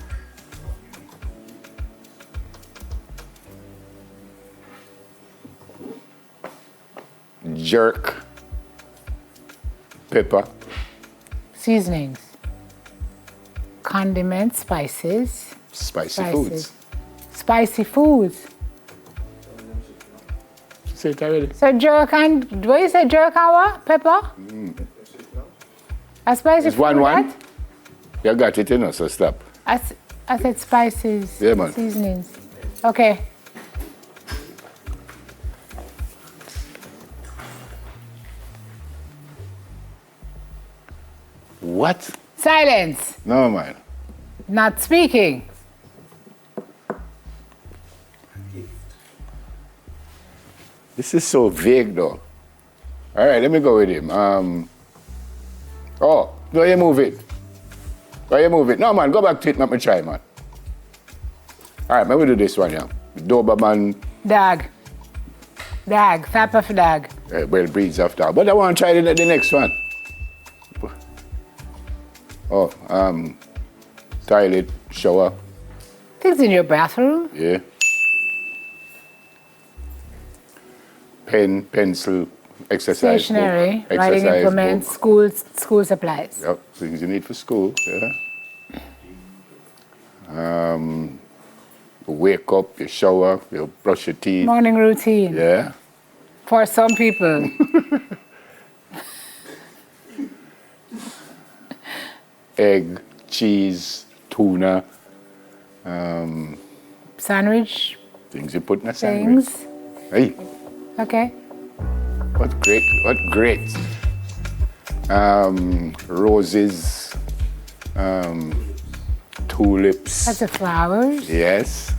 Jerk. Pepper. Seasonings. Condiments, spices. Spicy foods. Spicy foods. Say it already. So jerk and, what you say, jerk and what? Pepper? A spicy It's food, 1-1. right? You got it, you know, so stop. I said spices, Yeah, man. seasonings. Okay. What? Silence. No, man. Not speaking. This is so vague, though. All right, let me go with him. Oh, go you move it. Go you move it. No, man, go back to it, let me try, man. All right, let me do this one, yeah. Doberman, Dog. Dog. Type of dog. well, breeds of dog. But I want to try the next one. Oh, toilet, shower, Things in your bathroom. yeah. Pen, pencil, exercise book, Stationery. Writing exercise implements. book. School supplies. Yep, things you need for school, yeah. You wake up, you shower, you brush your teeth, Morning routine. yeah. For some people. Egg, cheese, tuna, Sandwich things you put in a sandwich. things. Hey, Okay. what great. Roses, tulips. That's the flowers. Yes,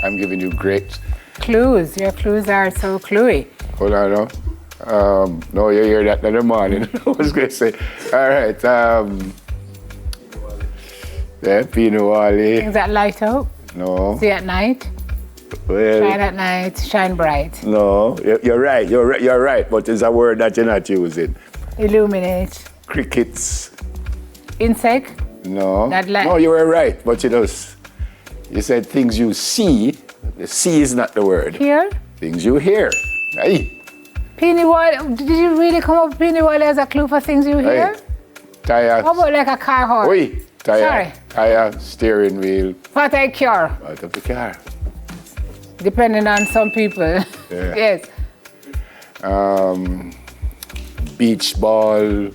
I'm giving you great. Clues. Your clues are so cluey. Hold on now. No, you hear that in the morning. I was going to say. All right. Yeah, Pinot Wally. Things that light up. No. See at night. Well, Shine at night. Shine bright. no. You're right. You're right. But it's a word that you're not using. Illuminate. Crickets. Insect. No. That light. No, you were right. But you said things you see. The see is not the word. Here. Things you hear. Hey. Peony Wall. Did you really come up with Peony Wall as a clue for things you hear? Hey. Tire. How about like a car horn? Oi. Tire. Sorry. Tire. Steering wheel. What I cure. Out of the car. Depending on some people. Yeah. Yes. Beach ball,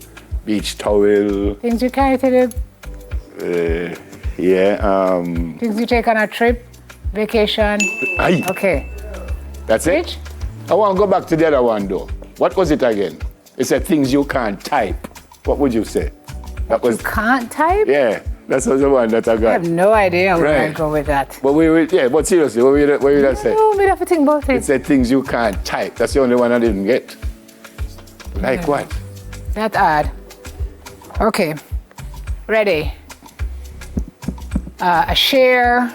beach towel, Things you carry to the. yeah. Things you take on a trip. Vacation. Aye, Okay. that's it. Which? I want to go back to the other one though. What was it again? It said things you can't type. What would you say? That was, Can't type? yeah, that's the one that I I got. have no idea where I Right. go with that. But but seriously, what would I say? No, we have to think about It it. said things you can't type. That's the only one I didn't get. Like what? That's odd. Okay. Ready. A chair,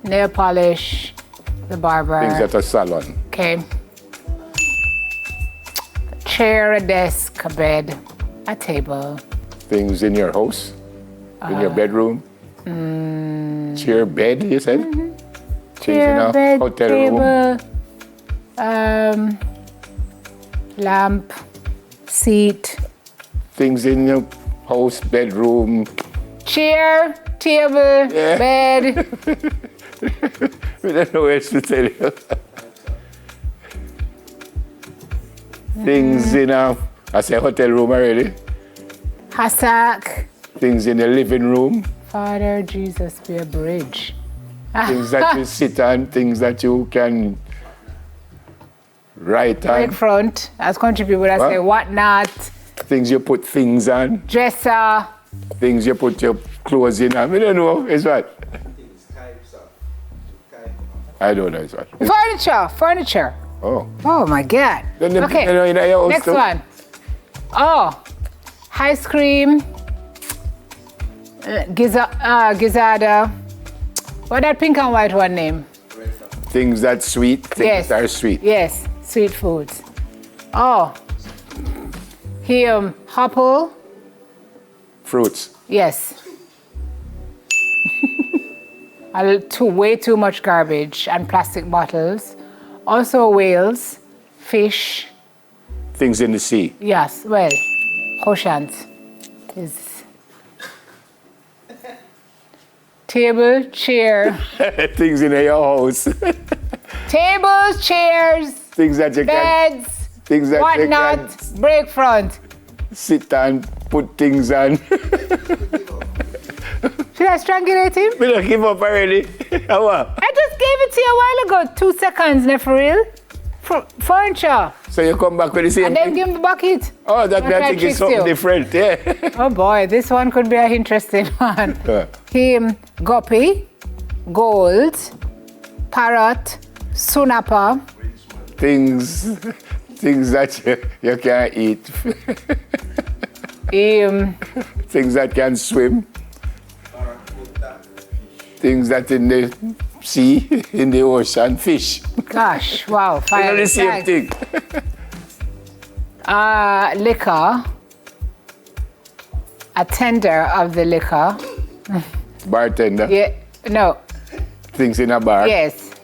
nail polish, the barber. Things at a salon. Okay. A chair, a desk, a bed, a table. Things in your house, in your bedroom. Chair, bed, you said? Things in Chair, a bed, hotel room. table, lamp, seat, Things in your house, bedroom. chair, table, Yeah. bed. We don't know what else to tell you. Things in I say hotel room already. Hassack, Things in the living room. Father Jesus be a bridge. Things that you sit on, things that you can write on. Break front, as country people that say what not. Things you put things on. Dresser. Things you put your clothes in. I don't know. It's what? I don't know. It's what? Furniture. Oh. Oh my God. Okay. Next one. Oh, ice cream. Gizzada. What that pink and white one name? Things that sweet. Things that are sweet. Yes, sweet foods. Oh. Apple. Fruits. Yes. Way too much garbage and plastic bottles. Also whales, fish. Things in the sea. Yes, well, oceans is table, chair. Things in your house. Tables, chairs. Things that you beds. Things that whatnot. you can break front. Sit and put things on. Should I strangulate him? We don't give up already. How? I just gave it to you a while ago. 2 seconds, for real. Furniture. So you come back with the same and then give him the bucket. Oh, that I think is something different. Yeah. Oh boy, this one could be an interesting one. Guppy, gold, parrot, sunapa. Things that you can't eat. Things that can swim. Things that in the sea, in the ocean, fish. Gosh, wow. Fire the same thing. Liquor. A tender of the liquor. Bartender. Yeah, no. Things in a bar. Yes.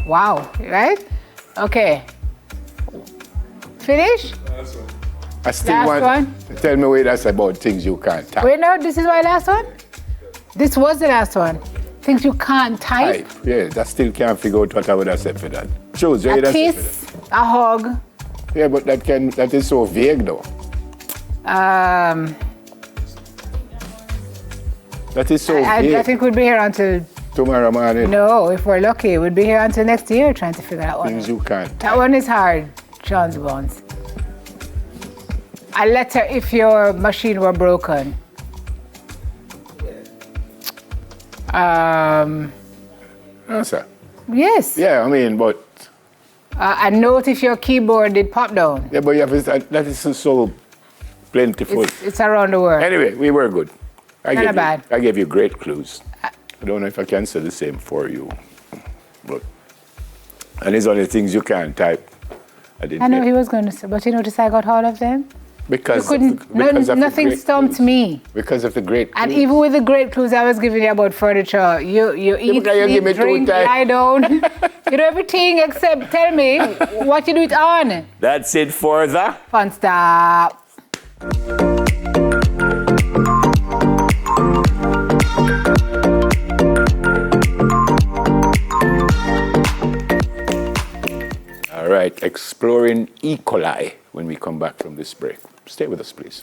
Wow, right? Okay. Finish? I still want. One? Tell me what that's about things you can't type. Wait, no, this is my last one? This was the last one. Things you can't type? Yeah, that still can't figure out what I would have said for that. Choose, a kiss, a hug. Yeah, but that is so vague though. That is so vague. I think we'll be here until tomorrow morning. No, if we're lucky, we'll be here until next year trying to figure that one out. Things you can't. That one is hard, John's Bones. A letter if your machine were broken. No, sir. Yes. Yeah, I mean, but. A note if your keyboard did pop down. Yeah, but that is so plentiful. It's around the world. Anyway, we were good. Not bad. I gave you great clues. I don't know if I can say the same for you. And these are the things you can't type. I know he was going to say, but you notice I got all of them? Because nothing stumped me. Because of the great clues. And even with the great clues I was giving you about furniture, you eat, sleep, drink, lie down. You do everything except tell me what you do it on. That's it for the Fun Stop. All right, exploring E.coli when we come back from this break. Stay with us, please.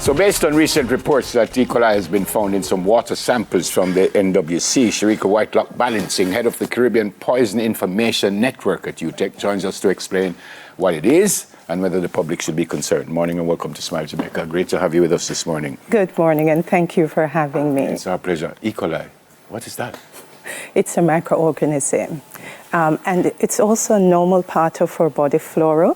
So based on recent reports that E. coli has been found in some water samples from the NWC, Sharika Whitelock Balancing, head of the Caribbean Poison Information Network at UTEC, joins us to explain what it is and whether the public should be concerned. Morning and welcome to Smile Jamaica. Great to have you with us this morning. Good morning and thank you for having me. It's our pleasure. E. coli, what is that? It's a microorganism and it's also a normal part of our body flora.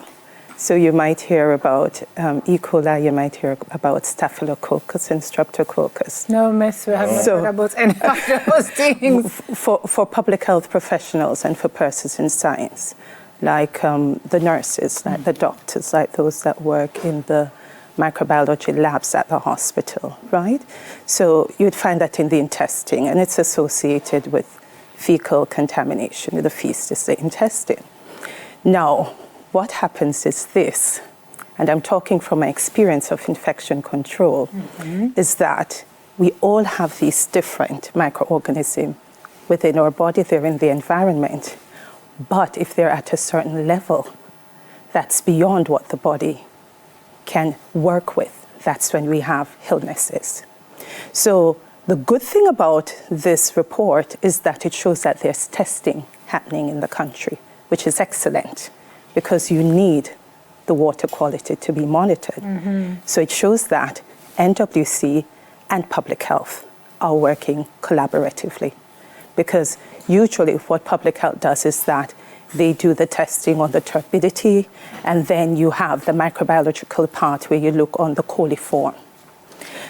So you might hear about E.coli, you might hear about Staphylococcus and Streptococcus. No, miss, we haven't heard about any of those things. For public health professionals and for persons in science, like the nurses, like the doctors, like those that work in the microbiology labs at the hospital, right? So you'd find that in the intestine, and it's associated with fecal contamination. The feces is the intestine. Now, what happens is this, and I'm talking from my experience of infection control, is that we all have these different microorganisms within our body, they're in the environment. But if they're at a certain level, that's beyond what the body can work with. That's when we have illnesses. So the good thing about this report is that it shows that there's testing happening in the country, which is excellent, because you need the water quality to be monitored. So it shows that NWC and public health are working collaboratively, because usually what public health does is that they do the testing on the turbidity, and then you have the microbiological part where you look on the coliform.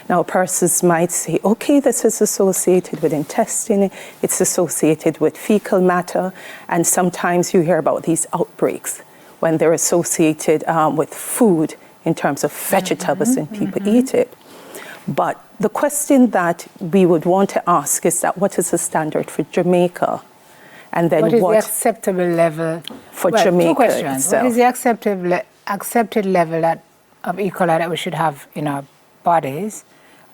Now, persons might say, okay, this is associated with intestine, it's associated with fecal matter, and sometimes you hear about these outbreaks when they're associated with food in terms of vegetables and people eat it. But the question that we would want to ask is that what is the standard for Jamaica? And then what is the acceptable level for Jamaica? Two questions. Itself. What is the accepted level of E. coli that we should have in our bodies?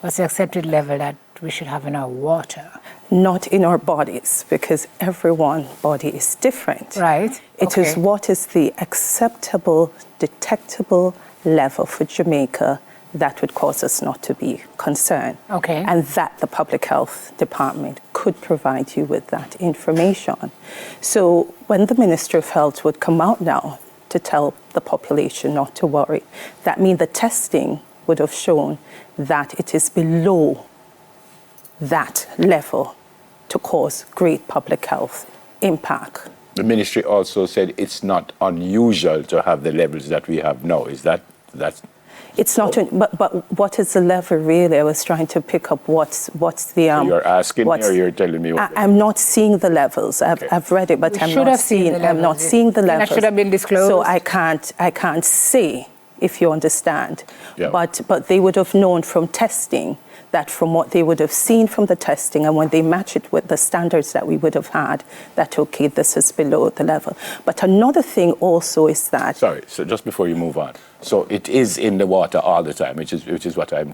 What's the accepted level that we should have in our water? Not in our bodies, because everyone's body is different. Right. It is what is the acceptable, detectable level for Jamaica that would cause us not to be concerned. Okay. And that the Public Health Department could provide you with that information. So when the Minister of Health would come out now to tell the population not to worry, that means the testing would have shown that it is below that level to cause great public health impact. The ministry also said it's not unusual to have the levels that we have now. Is that's it's not, but what is the level really? I was trying to pick up what's the. So you're asking me, or you're telling me? I'm not seeing the levels. I've read it, but I'm not seeing the levels. That should have been disclosed. So I can't say, if you understand. Yeah. But they would have known from testing that from what they would have seen from the testing, and when they match it with the standards that we would have had, that okay, this is below the level. But another thing also is that. Sorry. So just before you move on, so it is in the water all the time, which is what I'm.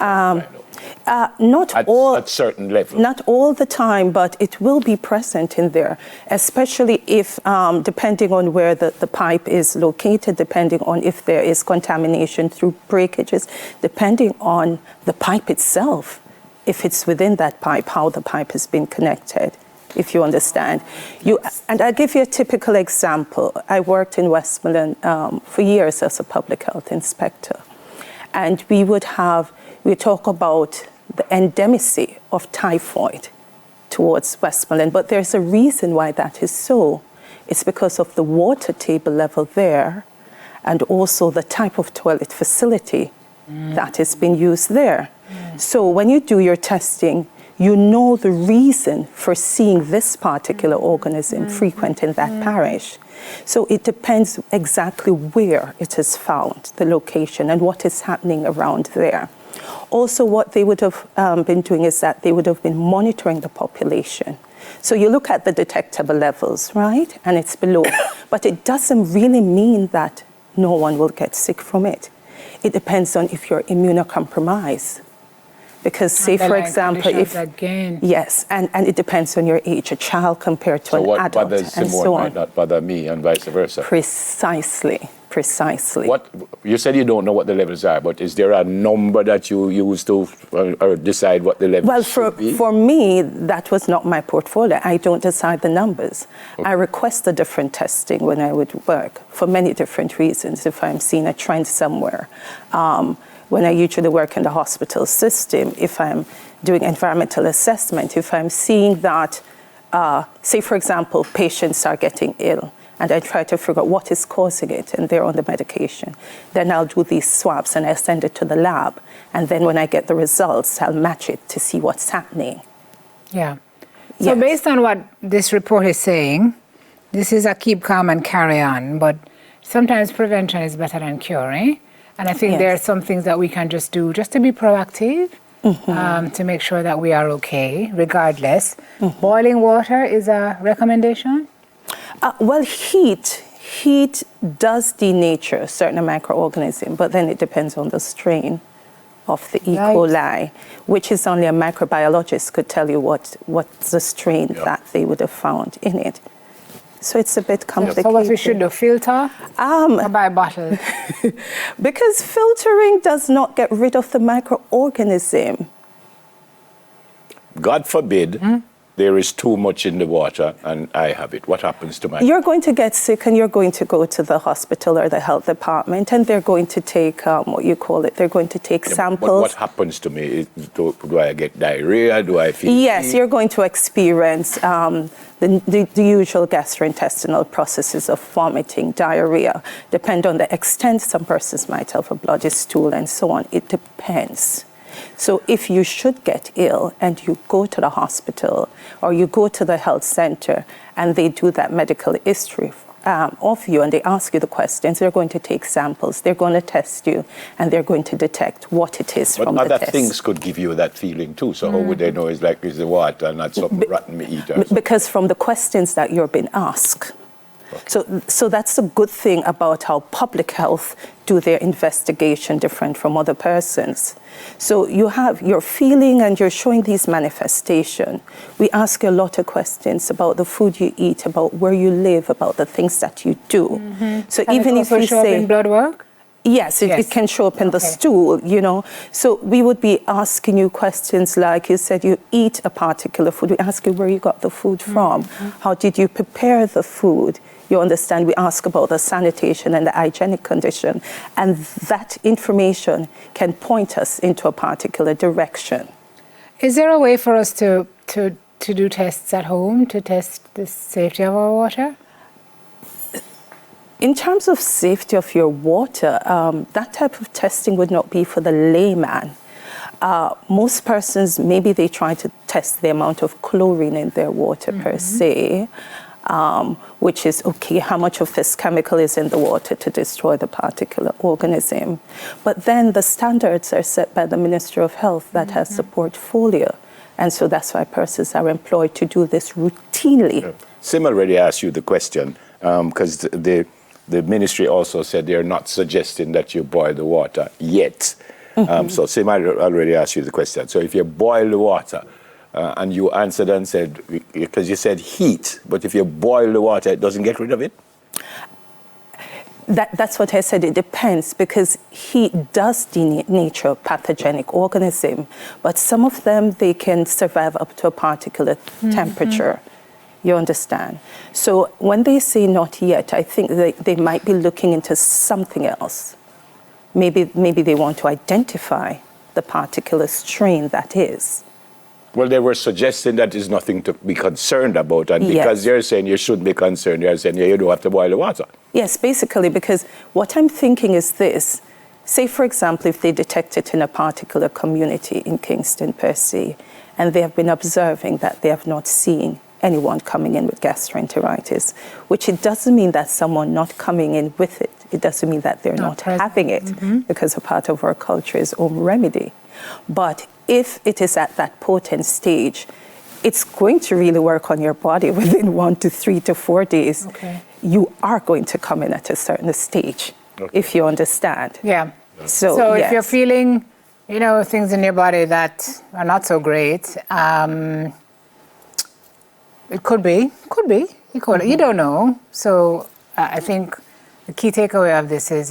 Not at certain levels. Not all the time, but it will be present in there, especially if, depending on where the pipe is located, depending on if there is contamination through breakages, depending on the pipe itself, if it's within that pipe, how the pipe has been connected, if you understand. And I'll give you a typical example. I worked in Westmoreland for years as a public health inspector, and we talk about the endemicity of typhoid towards Westmoreland, but there's a reason why that is so. It's because of the water table level there, and also the type of toilet facility that has been used there. So when you do your testing, you know the reason for seeing this particular organism frequent in that parish. So it depends exactly where it is found, the location, and what is happening around there. Also, what they would have been doing is that they would have been monitoring the population. So you look at the detectable levels, right? And it's below. But it doesn't really mean that no one will get sick from it. It depends on if you're immunocompromised. Because say, for example, yes, and it depends on your age, a child compared to an adult, and so on. Might not bother me, and vice versa. Precisely. What you said, you don't know what the levels are, but is there a number that you use to or decide what the levels should be? For me, that was not my portfolio. I don't decide the numbers. Okay. I request a different testing when I would work for many different reasons. If I'm seeing a trend somewhere. When I usually work in the hospital system, if I'm doing environmental assessment, if I'm seeing that, say, for example, patients are getting ill and I try to figure out what is causing it, and they're on the medication. Then I'll do these swabs and I send it to the lab, and then when I get the results, I'll match it to see what's happening. Yeah. So based on what this report is saying, this is a keep calm and carry on, but sometimes prevention is better than cure, eh? And I think there are some things that we can just do just to be proactive, to make sure that we are okay, regardless. Boiling water is a recommendation? Well, heat does denature certain microorganisms, but then it depends on the strain of the E.coli, which is only a microbiologist could tell you what's the strain that they would have found in it. So it's a bit complicated. So what we should do, filter or buy bottled? Because filtering does not get rid of the microorganism. God forbid there is too much in the water and I have it. What happens to my... You're going to get sick and you're going to go to the hospital or the health department, and they're going to take, they're going to take samples. But what happens to me? Do I get diarrhea? Do I feel... Yes, you're going to experience the usual gastrointestinal processes of vomiting, diarrhea. Depend on the extent. Some persons might have a bloody stool and so on. It depends. So if you should get ill and you go to the hospital or you go to the health center and they do that medical history of you and they ask you the questions, they're going to take samples, they're going to test you, and they're going to detect what it is from the test. But other things could give you that feeling too. So how would they know it's the water and not something rotten me eat? Because from the questions that you're being asked. Okay. So that's a good thing about how public health do their investigation different from other persons. So you're feeling and you're showing these manifestations. We ask you a lot of questions about the food you eat, about where you live, about the things that you do. So can even it if we show say up in blood work? Yes, it can show up in the stool, you know. So we would be asking you questions like, you said you eat a particular food. We ask you where you got the food from. How did you prepare the food? You understand, we ask about the sanitation and the hygienic condition. And that information can point us into a particular direction. Is there a way for us to do tests at home to test the safety of our water? In terms of safety of your water, that type of testing would not be for the layman. Most persons, maybe they try to test the amount of chlorine in their water per se, which is, okay, how much of this chemical is in the water to destroy the particular organism. But then the standards are set by the Ministry of Health that has the portfolio. And so that's why persons are employed to do this routinely. Sim already asked you the question, because the ministry also said they're not suggesting that you boil the water yet. So Sim already asked you the question. So if you boil the water, and you answered and said, because you said heat, but if you boil the water, it doesn't get rid of it? That's what I said, it depends, because heat does denature pathogenic organism, but some of them, they can survive up to a particular temperature. You understand? So when they say not yet, I think they might be looking into something else. Maybe they want to identify the particular strain that is. Well, they were suggesting that is nothing to be concerned about, and because they're saying you should be concerned, they're saying you don't have to boil the water. Yes, basically, because what I'm thinking is this. Say, for example, if they detect it in a particular community in Kingston per se, and they have been observing that they have not seen anyone coming in with gastroenteritis, which it doesn't mean that someone not coming in with it. It doesn't mean that they're not having it, because a part of our culture is home remedy. But if it is at that potent stage, it's going to really work on your body within 1 to 3 to 4 days. Okay. You are going to come in at a certain stage, if you understand. Yeah. So if you're feeling, things in your body that are not so great, it could be E.coli. You don't know. So I think the key takeaway of this is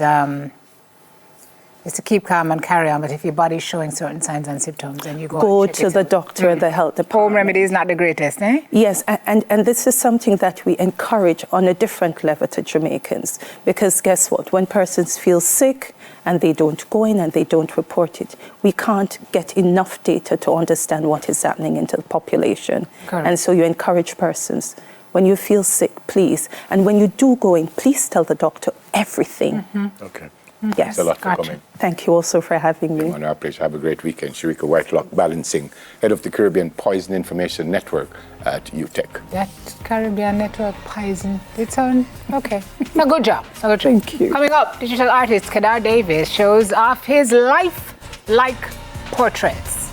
to keep calm and carry on. But if your body's showing certain signs and symptoms, then you go to the doctor, the health department. Home remedy is not the greatest, eh? Yes, and this is something that we encourage on a different level to Jamaicans. Because guess what? When persons feel sick and they don't go in and they don't report it, we can't get enough data to understand what is happening into the population. Correct. And so you encourage persons, When you feel sick, please. And when you do go in, please tell the doctor everything. Okay. Yes. Thanks a lot for coming. Thank you also for having me. On our pleasure. Have a great weekend. Sharika Whitelock Balancing, head of the Caribbean Poison Information Network at UTech. That Caribbean Network Poison, it's on. Okay. No, good job. No, good job. Thank you. Coming up, digital artist Kedar Davis shows off his life-like portraits.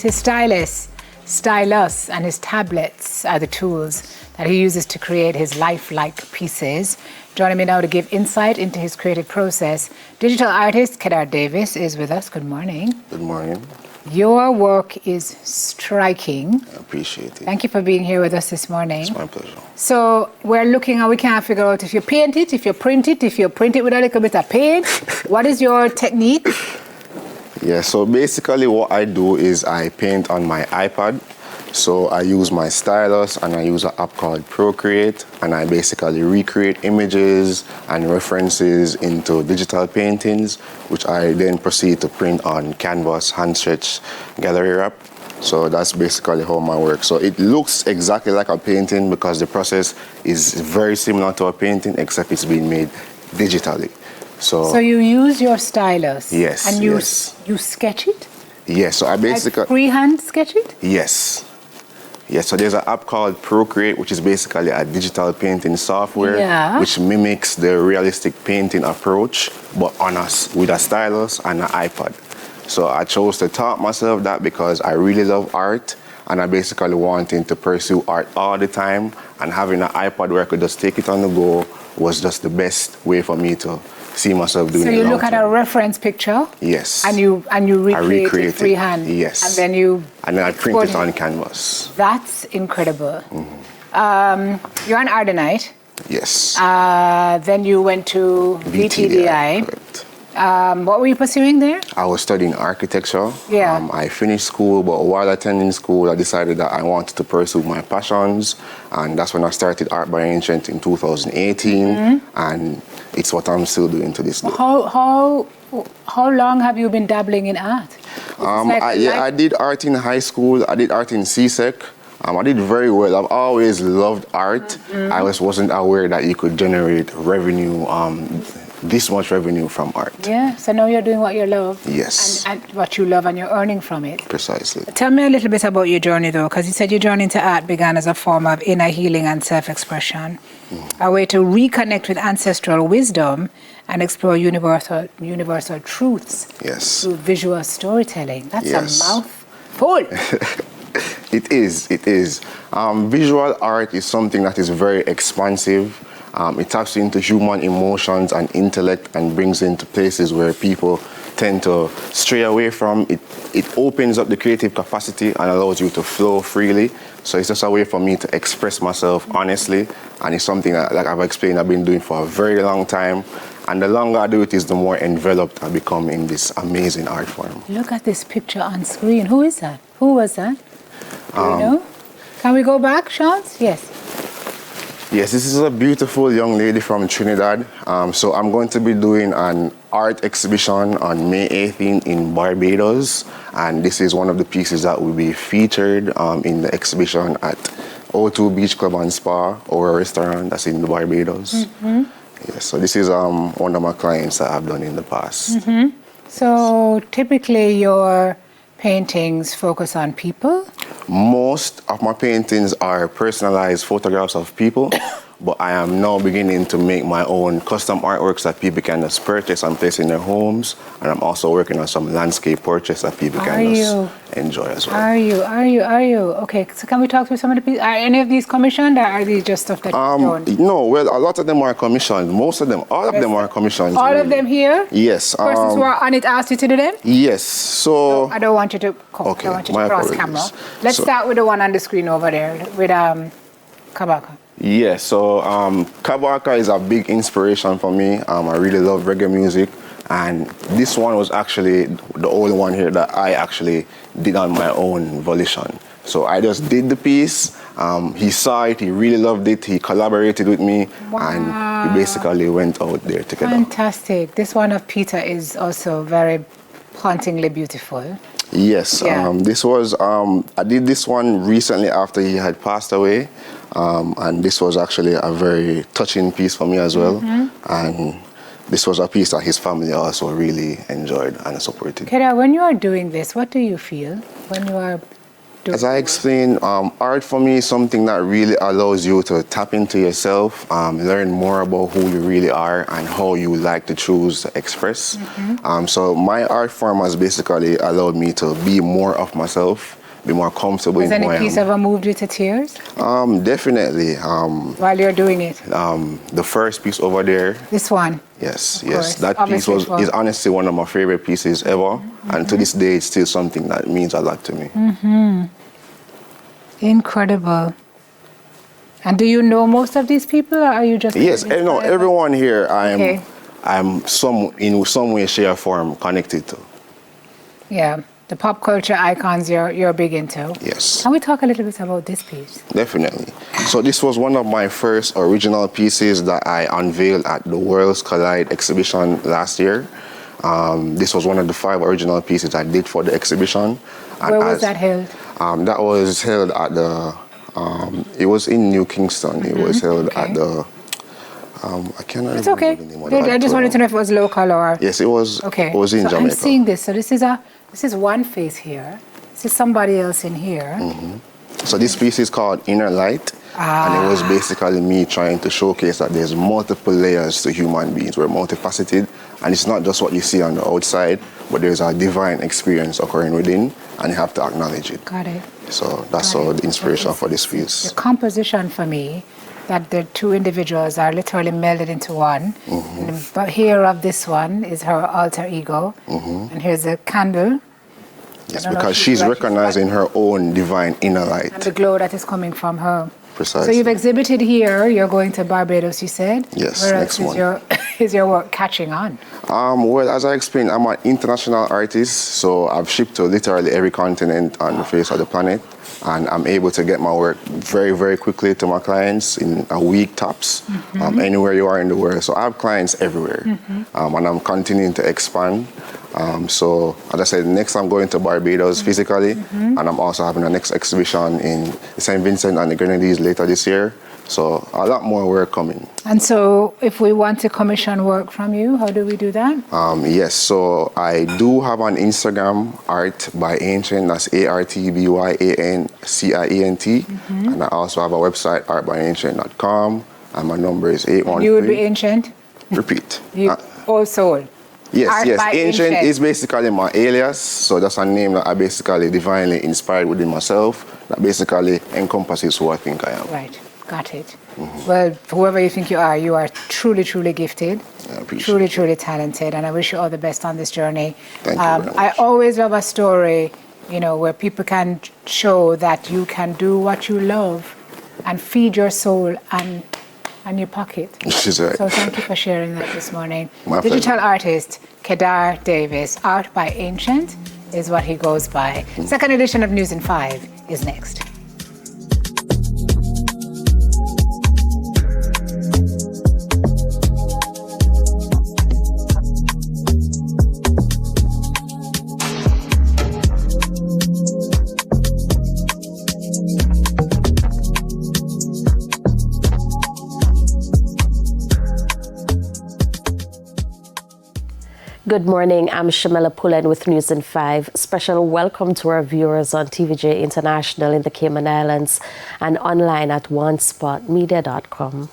His stylus, and his tablets are the tools that he uses to create his lifelike pieces. Joining me now to give insight into his creative process, digital artist Kedar Davis is with us. Good morning. Good morning. Your work is striking. I appreciate it. Thank you for being here with us this morning. It's my pleasure. So we're looking and we can't figure out if you paint it, if you print it, if you print it with a little bit of paint. What is your technique? Yeah, so basically what I do is I paint on my iPad. So I use my stylus and I use an app called Procreate, and I basically recreate images and references into digital paintings, which I then proceed to print on canvas, hand stretch, gallery wrap. So that's basically how my work. So it looks exactly like a painting because the process is very similar to a painting, except it's being made digitally. So you use your stylus? Yes. And you sketch it? Yes, so I basically... Like freehand sketch it? Yes. Yes, so there's an app called Procreate, which is basically a digital painting software, which mimics the realistic painting approach, but on us with a stylus and an iPad. So I chose to taught myself that because I really love art, and I basically wanted to pursue art all the time, and having an iPad where I could just take it on the go was just the best way for me to see myself doing it. So you look at a reference picture? Yes. And you recreate it freehand? Yes. And then I print it on canvas. That's incredible. You're an Ardenite. Yes. Then you went to VTDI. Correct. What were you pursuing there? I was studying architecture. Yeah. I finished school, but while attending school, I decided that I wanted to pursue my passions, and that's when I started Art by Ancient in 2018, and it's what I'm still doing to this day. How long have you been dabbling in art? I did art in high school. I did art in CSEC. I did very well. I've always loved art. I just wasn't aware that you could generate revenue, this much revenue from art. Yeah, so now you're doing what you love. Yes. And what you love, and you're earning from it. Precisely. Tell me a little bit about your journey, though, because you said your journey into art began as a form of inner healing and self-expression, a way to reconnect with ancestral wisdom and explore universal truths through visual storytelling. That's a mouthful. It is. Visual art is something that is very expansive. It taps into human emotions and intellect and brings into places where people tend to stray away from. It opens up the creative capacity and allows you to flow freely. So it's just a way for me to express myself honestly, and it's something that, like I've explained, I've been doing for a very long time. And the longer I do it, the more enveloped I become in this amazing art form. Look at this picture on screen. Who is that? Who was that? Do you know? Can we go back, Sean? Yes. Yes, this is a beautiful young lady from Trinidad. So I'm going to be doing an art exhibition on May 18th in Barbados. And this is one of the pieces that will be featured in the exhibition at O2 Beach Club and Spa, or a restaurant that's in Barbados. Yes, so this is one of my clients that I've done in the past. So typically your paintings focus on people? Most of my paintings are personalized photographs of people, but I am now beginning to make my own custom artworks that people can just purchase and place in their homes. And I'm also working on some landscape portraits that people can just enjoy as well. Are you? Okay, so can we talk through some of the pieces? Are any of these commissioned, or are these just stuff that you've done? No, well, a lot of them are commissioned. Most of them, all of them are commissioned. All of them here? Yes. Persons who are on it asked you to do them? Yes. So I don't want you to come. Okay, I want you my to cross apologies. camera. Let's start with the one on the screen over there with Kabaka. Yeah, so Kabaka is a big inspiration for me. I really love reggae music, and this one was actually the only one here that I actually did on my own volition. So I just did the piece. He saw it, he really loved it, he collaborated with me, and we basically went out there together. Fantastic. This one of Peter is also very hauntingly beautiful. Yes, this was, I did this one recently after he had passed away, and this was actually a very touching piece for me as well, and this was a piece that his family also really enjoyed and supported. Keda, when you are doing this, what do you feel when you are doing As I explained, art for me is something that really allows you to tap into yourself, learn more about who you really are and how you like to choose to express. So my art form has basically allowed me to be more of myself, be more comfortable in who I am. Has any piece ever moved you to tears? Definitely. While you're doing it? The first piece over there. This one? Yes, Of yes. course. That piece is honestly one of my favorite pieces ever. And to this day, it's still something that means a lot to me. Incredible. And do you know most of these people, or are you just... Yes, no, everyone here I'm in some way, shape, or form connected to. Yeah, the pop culture icons you're big into. Yes. Can we talk a little bit about this piece? Definitely. So this was one of my first original pieces that I unveiled at the Worlds Collide exhibition last year. This was one of the 5 original pieces I did for the exhibition. And where was that held? That was held at the, it was in New Kingston. It was held at the, I cannot It's remember okay. the name of the I just wanted to know if it was local or... Yes, it was, okay. It was in so Jamaica. I'm seeing this. So this is one face here. This is somebody else in here. So this piece is called Inner Light. And it was basically me trying to showcase that there's multiple layers to human beings. We're multifaceted, and it's not just what you see on the outside, but there's a divine experience occurring within, and you have to acknowledge it. Got it. So that's all the inspiration for this piece. The composition for me, that the 2 individuals are literally melded into one. But here of this one is her alter ego, and here's a candle. Yes, because she's recognizing her own divine inner light. And the glow that is coming from her. Precisely. So you've exhibited here, you're going to Barbados, you said? Yes, Where next else month. is your work catching on? Well, as I explained, I'm an international artist, so I've shipped to literally every continent on the face of the planet, and I'm able to get my work very, very quickly to my clients in a week tops, anywhere you are in the world. So I have clients everywhere, and I'm continuing to expand. So, as I said, next I'm going to Barbados physically, and I'm also having a next exhibition in St. Vincent and the Grenadines later this year. So, a lot more work coming. And so, if we want to commission work from you, how do we do that? Yes, so I do have an Instagram, Art by Ancient, that's ARTBYANCIENT, and I also have a website, artbyancient.com, and my number is 813. You would be Ancient? Repeat. Also. Yes, Art yes. by Ancient Ancient is basically my alias, so that's a name that I basically divinely inspired within myself that basically encompasses who I think I am. Right, got it. Well, whoever you think you are truly, truly gifted, truly, truly talented, and I wish you all the best on this journey. Thank you very much. I always love a story, where people can show that you can do what you love and feed your soul and your pocket. She's right. So thank you for sharing that this morning. My Digital pleasure. artist Kedar Davis, Art by Ancient is what he goes by. Second edition of News in 5 is next. Good morning, I'm Shamela Pullen with News in 5. Special welcome to our viewers on TVJ International in the Cayman Islands and online at onespotmedia.com.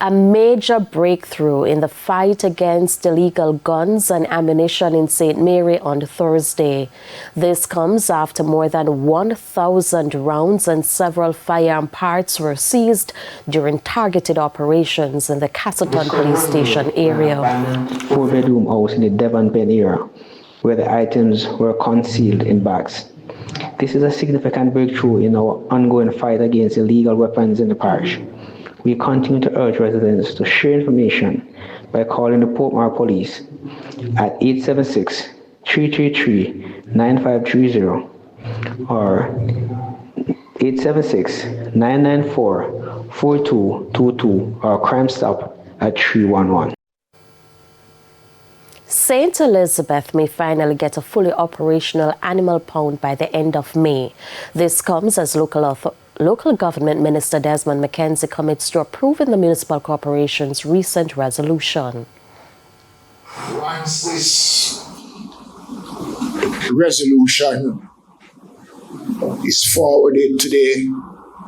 A major breakthrough in the fight against illegal guns and ammunition in St. Mary on Thursday. This comes after more than 1,000 rounds and several firearm parts were seized during targeted operations in the Castleton Police Station area. Four-bedroom house in the Devon Pen area, where the items were concealed in bags. This is a significant breakthrough in our ongoing fight against illegal weapons in the parish. We continue to urge residents to share information by calling the Portmore Police at 876-333-9530 or 876-994-4222 or Crime Stop at 311. St. Elizabeth may finally get a fully operational animal pound by the end of May. This comes as Local Government Minister Desmond McKenzie commits to approving the municipal corporation's recent resolution. Once this resolution is forwarded to the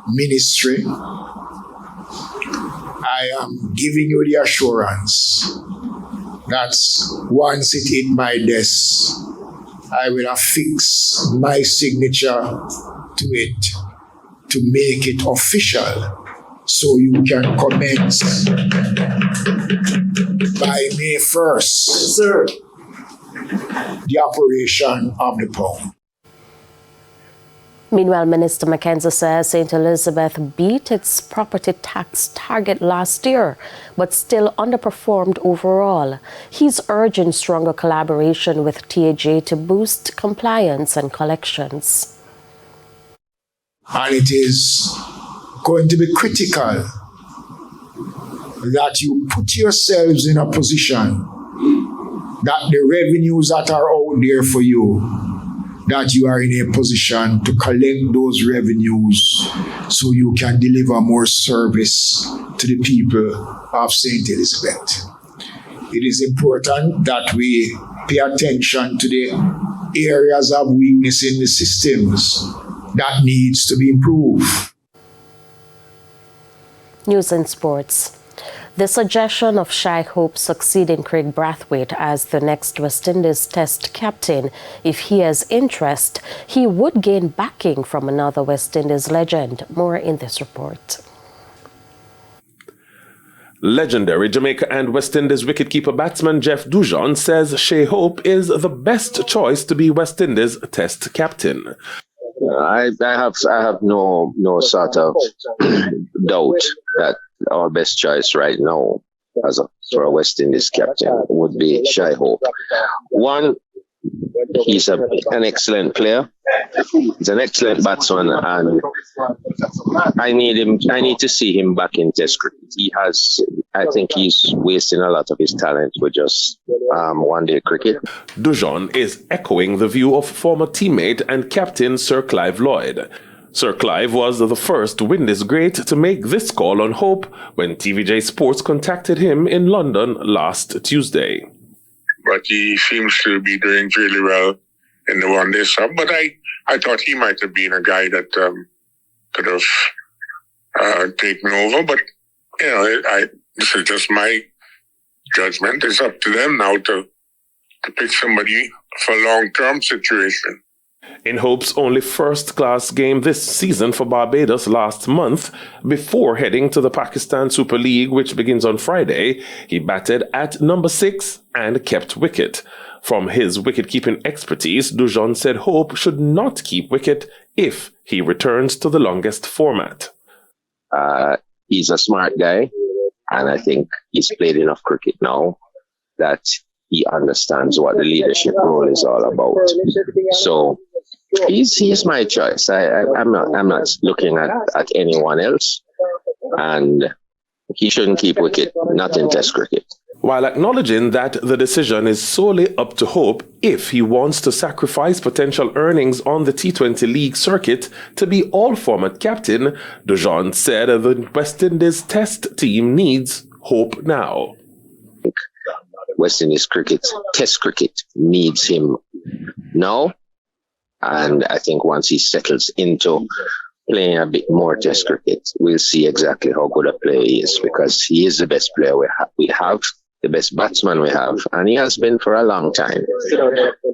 ministry, I am giving you the assurance that once it hit my desk, I will affix my signature to it to make it official, so you can commence by May 1st, the operation of the pound. Meanwhile, Minister McKenzie says St. Elizabeth beat its property tax target last year, but still underperformed overall. He's urging stronger collaboration with TVJ to boost compliance and collections. And it is going to be critical that you put yourselves in a position that the revenues that are out there for you, that you are in a position to collect those revenues so you can deliver more service to the people of St. Elizabeth. It is important that we pay attention to the areas of weakness in the systems that needs to be improved. News and sports. The suggestion of Shy Hope succeeding Craig Brathwaite as the next West Indies Test captain, if he has interest, he would gain backing from another West Indies legend. More in this report. Legendary Jamaica and West Indies wicketkeeper batsman Jeff Dujon says Shay Hope is the best choice to be West Indies Test captain. I have no sort of doubt that our best choice right now for a West Indies captain would be Shy Hope. One, he's an excellent player. He's an excellent batsman, and I need to see him back in Test cricket. I think he's wasting a lot of his talent with just one-day cricket. Dujon is echoing the view of former teammate and captain Sir Clive Lloyd. Sir Clive was the first Windies great to make this call on Hope when TVJ Sports contacted him in London last Tuesday. But he seems to be doing really well in the one-day sub. But I thought he might have been a guy that could have taken over. But, you know, this is just my judgment. It's up to them now to pick somebody for a long-term situation. In Hope's only first-class game this season for Barbados last month, before heading to the Pakistan Super League, which begins on Friday, he batted at number 6 and kept wicket. From his wicket-keeping expertise, Dujon said Hope should not keep wicket if he returns to the longest format. He's a smart guy, and I think he's played enough cricket now that he understands what the leadership role is all about. So he's my choice. I'm not looking at anyone else, and he shouldn't keep wicket, not in Test cricket. While acknowledging that the decision is solely up to Hope if he wants to sacrifice potential earnings on the T20 League circuit to be all-format captain, Dujon said the West Indies Test team needs Hope now. West Indies cricket, Test cricket, needs him now. And I think once he settles into playing a bit more test cricket, we'll see exactly how good a player he is, because he is the best player we have, the best batsman we have, and he has been for a long time.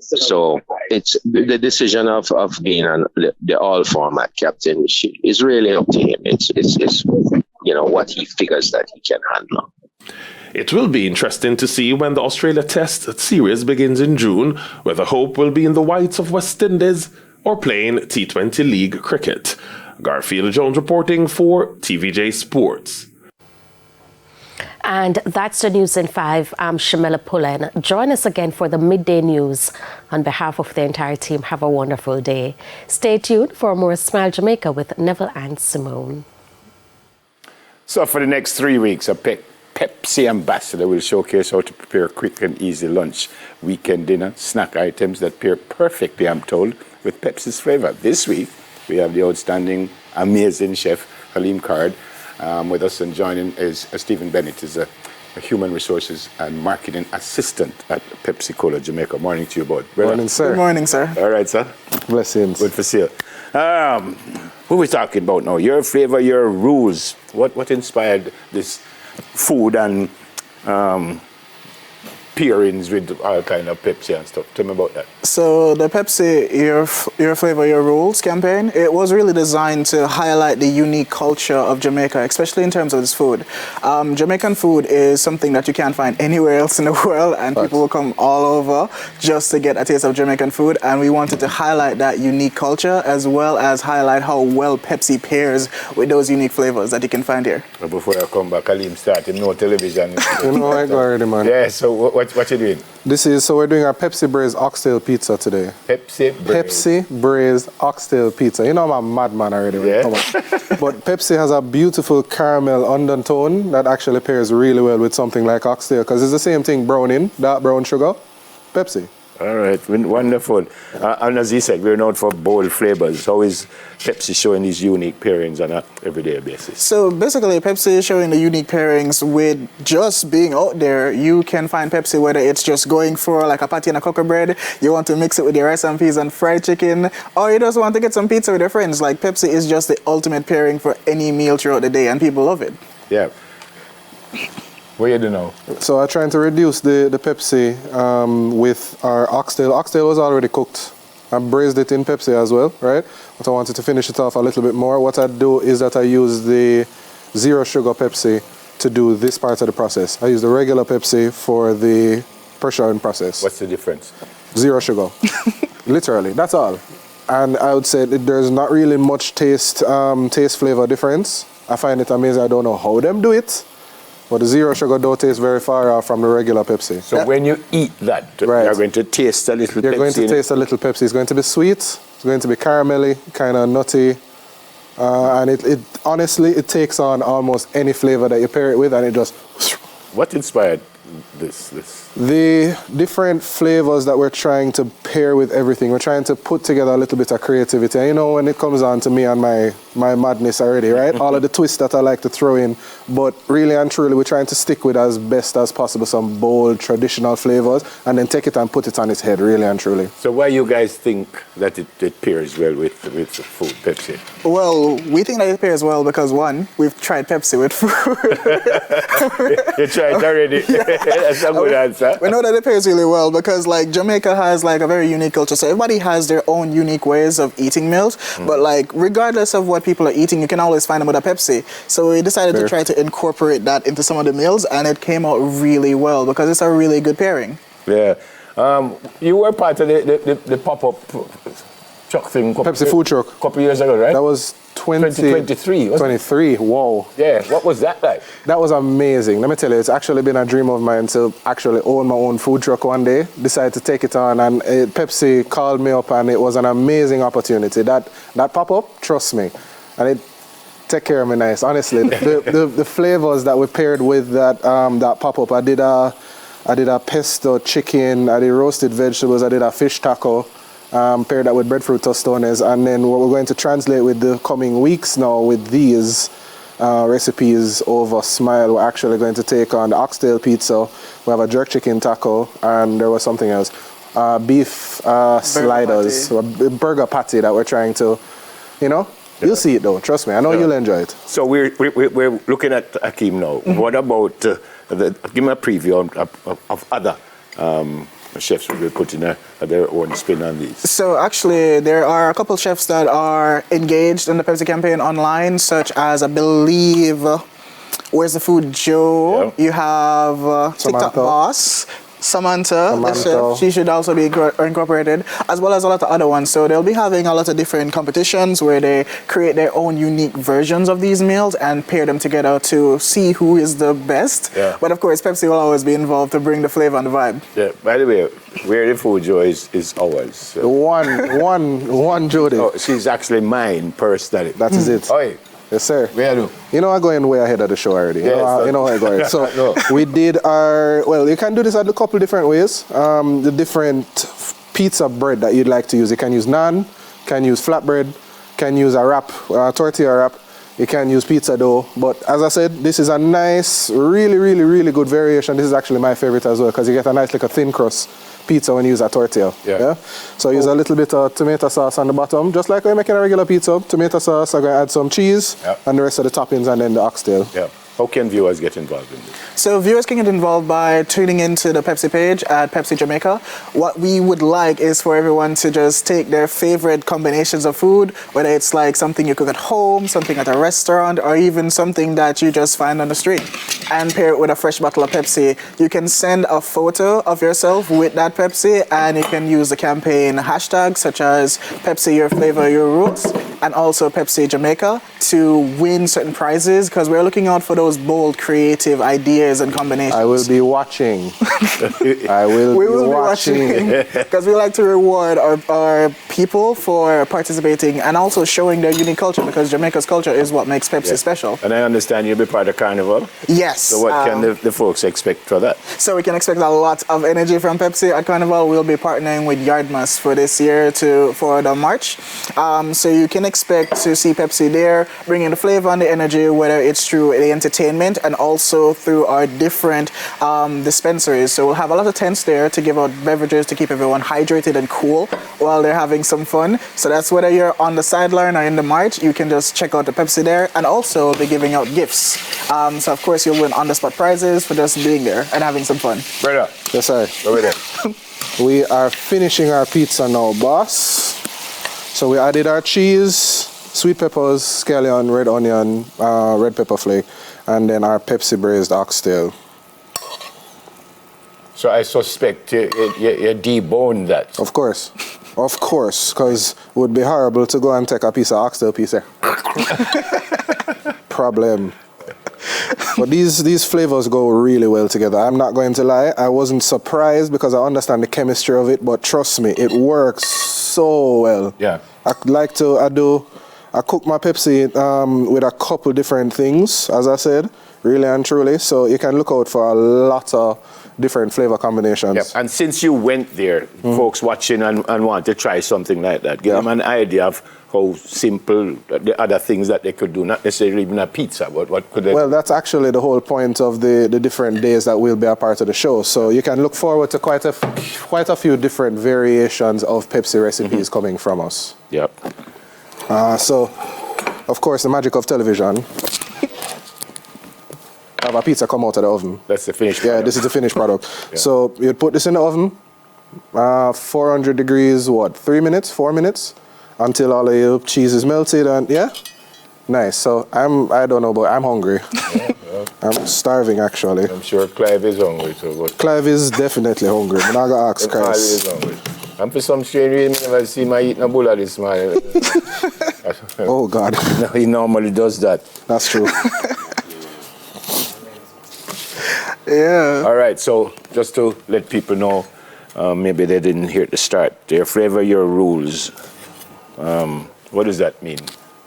So it's the decision of being the all format captain is really up to him. It's what he figures that he can handle. It will be interesting to see when the Australia Test series begins in June, whether hope will be in the whites of West Indies or playing T20 League cricket. Garfield Jones reporting for TVJ Sports. And that's the news in 5. I'm Shamela Pullen. Join us again for the midday news. On behalf of the entire team, have a wonderful day. Stay tuned for more Smile Jamaica with Neville and Simone. So for the next 3 weeks, a Pepsi ambassador will showcase how to prepare a quick and easy lunch, weekend dinner, snack items that pair perfectly, I'm told, with Pepsi's flavor. This week, we have the outstanding, amazing chef, Halim Card, with us, and joining is Stephen Bennett, is a human resources and marketing assistant at Pepsi-Cola Jamaica. Morning to you both. Brother. Morning, sir. Good morning, sir. All right, sir. Blessings. Good to see you. Who are we talking about now? Your flavor, your rules. What inspired this food and pairings with all kind of Pepsi and stuff? Tell me about that. So the Pepsi Your Flavor, Your Rules campaign, it was really designed to highlight the unique culture of Jamaica, especially in terms of this food. Jamaican food is something that you can't find anywhere else in the world, and people will come all over just to get a taste of Jamaican food, and we wanted to highlight that unique culture as well as highlight how well Pepsi pairs with those unique flavors that you can find here. But before I come back, Halim started no television. You know I got already, man. Yeah, so what you doing? We're doing our Pepsi braised oxtail pizza today. Pepsi braised oxtail pizza. You know I'm a madman already. Yeah. Come on. But Pepsi has a beautiful caramel undertone that actually pairs really well with something like oxtail, because it's the same thing, browning, dark brown sugar, Pepsi. All right, wonderful. And as he said, we're known for bold flavors. How is Pepsi showing these unique pairings on an everyday basis? So basically, Pepsi is showing the unique pairings with just being out there. You can find Pepsi whether it's just going for like a patty and a cocoa bread, you want to mix it with your rice and peas and fried chicken, or you just want to get some pizza with your friends. Like, Pepsi is just the ultimate pairing for any meal throughout the day, and people love it. Yeah. What do you do now? So I'm trying to reduce the Pepsi with our oxtail. Oxtail was already cooked. I braised it in Pepsi as well, right? But I wanted to finish it off a little bit more. What I do is that I use the zero sugar Pepsi to do this part of the process. I use the regular Pepsi for the pressuring process. What's the difference? Zero sugar. Literally, that's all. And I would say that there's not really much taste flavor difference. I find it amazing. I don't know how them do it. But the zero sugar don't taste very far off from the regular Pepsi. So when you eat that, right, you're going to taste a little Pepsi. You're going to taste a little Pepsi. It's going to be sweet. It's going to be caramelly, kind of nutty. And it honestly, it takes on almost any flavor that you pair it with, and it just... What inspired this? The different flavors that we're trying to pair with everything. We're trying to put together a little bit of creativity. And you know, when it comes on to me and my madness already, right? All of the twists that I like to throw in. But really and truly, we're trying to stick with as best as possible some bold, traditional flavors, and then take it and put it on its head, really and truly. So why you guys think that it pairs well with food, Pepsi? Well, we think that it pairs well because, one, we've tried Pepsi with food. You tried already? That's a good answer. We know that it pairs really well because, like, Jamaica has like a very unique culture. So everybody has their own unique ways of eating meals. But like, regardless of what people are eating, you can always find them with a Pepsi. So we decided to try to incorporate that into some of the meals, and it came out really well because it's a really good pairing. Yeah. You were part of the pop-up truck thing. Pepsi food truck. A couple years ago, right? That was 2023. 23, wow. Yeah, what was that like? That was amazing. Let me tell you, it's actually been a dream of mine to actually own my own food truck one day. Decided to take it on, and Pepsi called me up, and it was an amazing opportunity. That pop-up, trust me, and it take care of me nice. Honestly, the flavors that we paired with that pop-up, I did a pesto chicken, I did roasted vegetables, I did a fish taco. Pair that with breadfruit tostones, and then what we're going to translate with the coming weeks now with these recipes over Smile. We're actually going to take on the oxtail pizza. We have a jerk chicken taco, and there was something else, beef sliders, a burger patty that we're trying to, You'll see it though. Trust me. I know you'll enjoy it. So we're looking at Akeem now. What about give me a preview of other chefs who will put in their own spin on these? So actually, there are a couple chefs that are engaged in the Pepsi campaign online, such as I believe, Where's the Food Joe? Yep. You have TikTok Boss. Samantha, the chef, she should also be incorporated, as well as a lot of other ones. So they'll be having a lot of different competitions where they create their own unique versions of these meals and pair them together to see who is the best. Yeah. But of course, Pepsi will always be involved to bring the flavor and the vibe. Yeah. By the way, Where the Food Joe is ours. So. One Jody. Oh, she's actually mine personally. That is it. Oh, yes, sir. Where do? You know, I'm going way ahead of the show already. Yes, you know how I go. So No. we did you can do this at a couple different ways. The different pizza bread that you'd like to use. You can use naan, can use flatbread, can use a wrap, tortilla wrap. You can use pizza dough. But as I said, this is a nice, really good variation. This is actually my favorite as well because you get a nice, like a thin crust pizza when you use a tortilla. Yeah. So use a little bit of tomato sauce on the bottom, just like we're making a regular pizza. Tomato sauce, I'm going to add some cheese and the rest of the toppings and then the oxtail. Yeah. How can viewers get involved in this? So viewers can get involved by tuning into the Pepsi page at Pepsi Jamaica. What we would like is for everyone to just take their favorite combinations of food, whether it's like something you cook at home, something at a restaurant, or even something that you just find on the street, and pair it with a fresh bottle of Pepsi. You can send a photo of yourself with that Pepsi, and you can use the campaign hashtags such as Pepsi Your Flavor Your Roots and also Pepsi Jamaica to win certain prizes, because we're looking out for those bold, creative ideas and combinations. I will be watching. We will be watching. Because we like to reward our people for participating and also showing their unique culture, because Jamaica's culture is what makes Pepsi special. And I understand you'll be part of Carnival. Yes. So what can the folks expect for that? So we can expect a lot of energy from Pepsi at Carnival. We'll be partnering with Yardmas for this year for the March. So you can expect to see Pepsi there, bringing the flavor and the energy, whether it's through the entertainment and also through our different dispensaries. So we'll have a lot of tents there to give out beverages to keep everyone hydrated and cool while they're having some fun. So that's whether you're on the sideline or in the march, you can just check out the Pepsi there, and also be giving out gifts. So of course you'll win on-the-spot prizes for just being there and having some fun. Brother. Yes, sir. Over there. We are finishing our pizza now, boss. So we added our cheese, sweet peppers, scallion, red onion, red pepper flake, and then our Pepsi braised oxtail. So I suspect you debone that. Of course, because it would be horrible to go and take a piece of oxtail piece there. Problem. But these flavors go really well together. I'm not going to lie, I wasn't surprised because I understand the chemistry of it, but trust me, it works so well. Yeah. I cook my Pepsi with a couple different things, as I said, really and truly. So you can look out for a lot of different flavor combinations. Yep. And since you went there, folks watching and want to try something like that, give them an idea of how simple the other things that they could do, not necessarily even a pizza, but what could they Well, that's actually the whole point of the different days that will be a part of the show. So you can look forward to quite a few different variations of Pepsi recipes coming from us. Yep. So, of course, the magic of television. Have a pizza come out of the oven. That's the finished product. Yeah, this is the finished product. Yeah. So you'd put this in the oven, 400 degrees, 3 minutes, 4 minutes, until all of your cheese is melted, and yeah, nice. So I don't know, but I'm hungry. I'm starving actually. I'm sure Clive is hungry too. But Clive is definitely hungry. I'm not gonna ask Clive is Chris. hungry. And for some strange reason, I see my eating a bulla this morning. Oh God. No, he normally does that. That's true. Yeah. All right, so just to let people know, maybe they didn't hear at the start, your flavor, your rules. What does that mean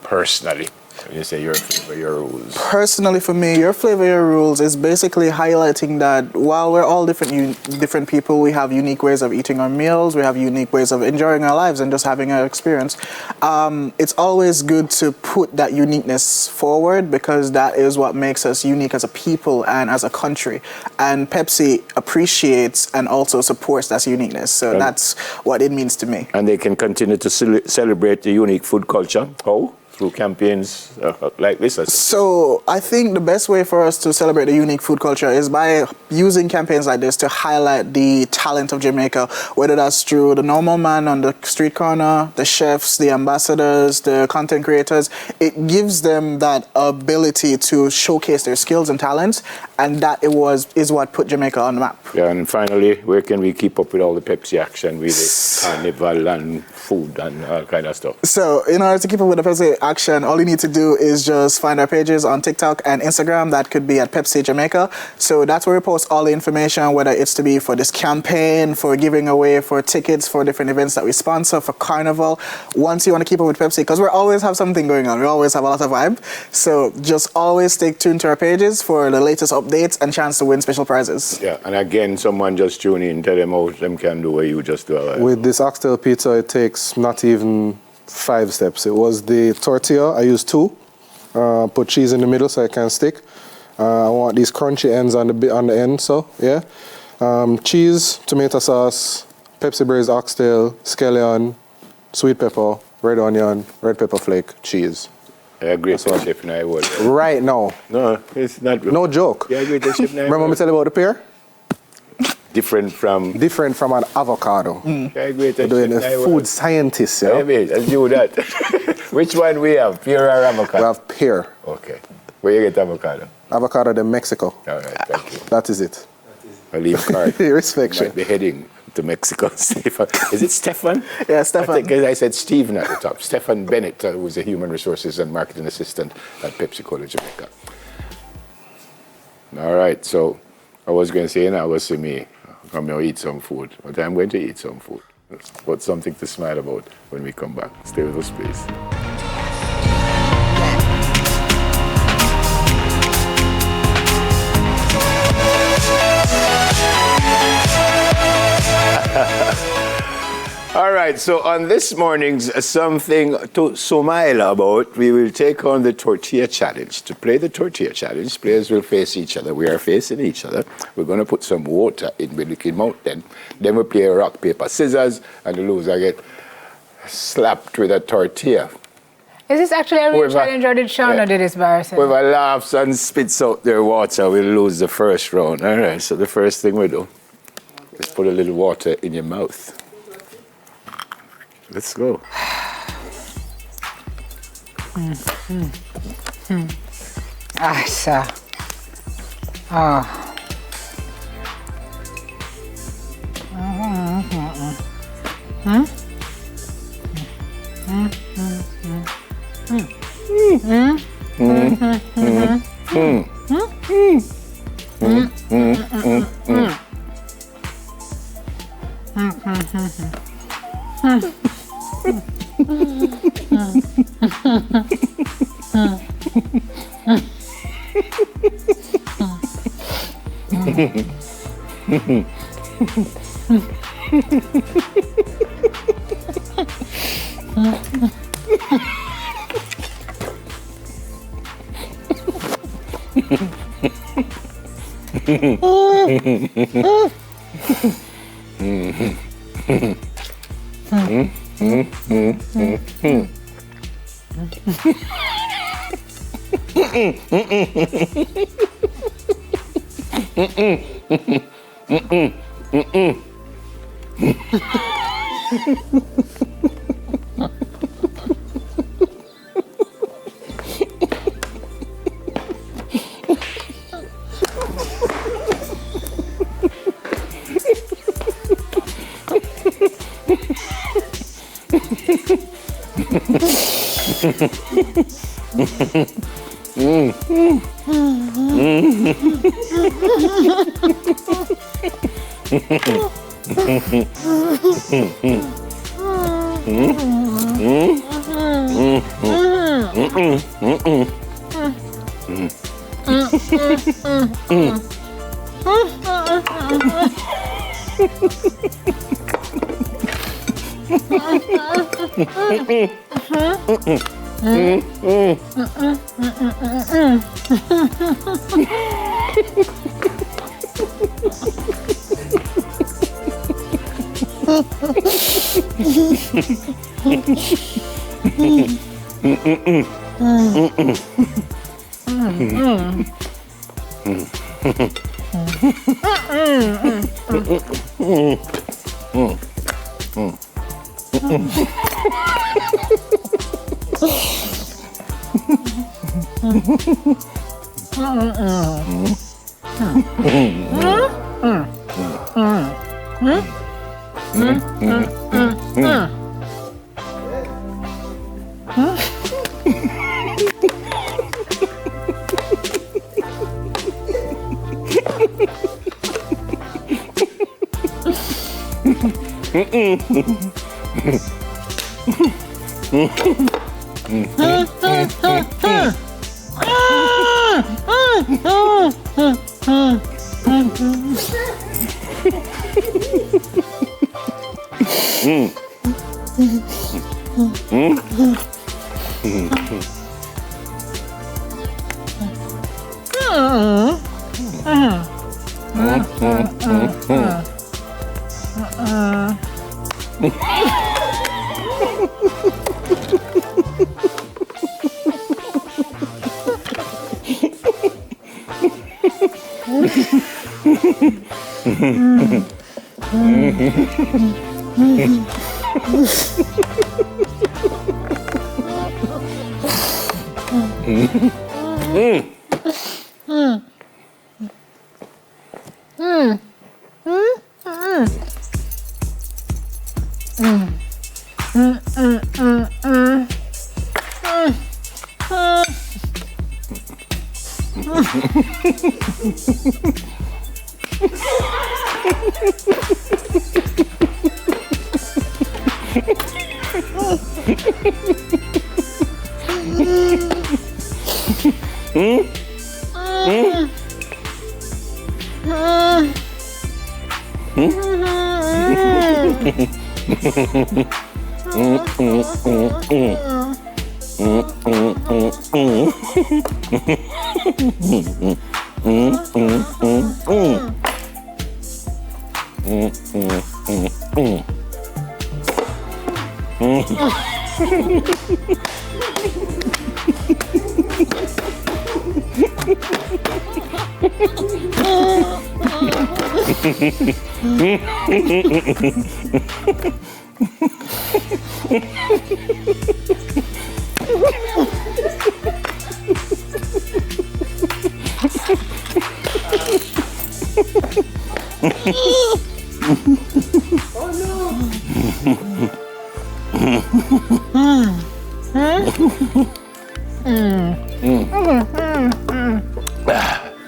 personally? When you say your flavor, your rules. Personally, for me, your flavor, your rules is basically highlighting that while we're all different people, we have unique ways of eating our meals, we have unique ways of enjoying our lives and just having our experience. It's always good to put that uniqueness forward, because that is what makes us unique as a people and as a country. And Pepsi appreciates and also supports that uniqueness. So that's what it means to me. And they can continue to celebrate the unique food culture. How? through campaigns like this? So I think the best way for us to celebrate the unique food culture is by using campaigns like this to highlight the talent of Jamaica, whether that's through the normal man on the street corner, the chefs, the ambassadors, the content creators. It gives them that ability to showcase their skills and talents, and that is what put Jamaica on the map. Yeah, and finally, where can we keep up with all the Pepsi action with the carnival and food and all kind of stuff? So in order to keep up with the Pepsi action, all you need to do is just find our pages on TikTok and Instagram. That could be at Pepsi Jamaica. So that's where we post all the information, whether it's to be for this campaign, for giving away, for tickets, for different events that we sponsor, for Carnival. Once you want to keep up with Pepsi, because we always have something going on. We always have a lot of vibe. So just always stay tuned to our pages for the latest updates and chance to win special prizes. Yeah, and again, someone just tune in, tell them how them can do what you just do. With this oxtail pizza, it takes not even 5 steps. It was the tortilla. I used 2. Put cheese in the middle so it can stick. I want these crunchy ends on the end, so yeah. Cheese, tomato sauce, Pepsi braised oxtail, scallion, sweet pepper, red onion, red pepper flake, cheese. I agree with Chef Naiwood. Right now. No, it's not. No joke. Yeah, I agree with Chef Naiwood. Remember me tell you about the pear? Different from an avocado. I agree with We're doing a food scientist, yeah? Maybe, let's do that. Which one we have, pear or avocado? We have pear. Okay. Where you get avocado? Avocado in Mexico. All right, thank you. That is it. I leave card. Respect. Might be heading to Mexico. Stefan. Is it Stefan? Yeah, Stefan. I think I said Stephen at the top. Stefan Bennett, who was a human resources and marketing assistant at Pepsi Jamaica. All right, so I was going to say now was to me, I'm going to eat some food, but I'm going to eat some food. But something to smile about when we come back. Stay with us, please. All right, so on this morning's Something to Smile About, we will take on the Tortilla Challenge. To play the Tortilla Challenge, players will face each other. We are facing each other. We're going to put some water in the liquid mountain. Then we play rock, paper, scissors, and the loser get slapped with a tortilla. Is this actually a real challenge, or did Shauna do this by herself? Whoever laughs and spits out their water will lose the first round. All right, so the first thing we do is put a little water in your mouth. Let's go. Ah, sir. Oh.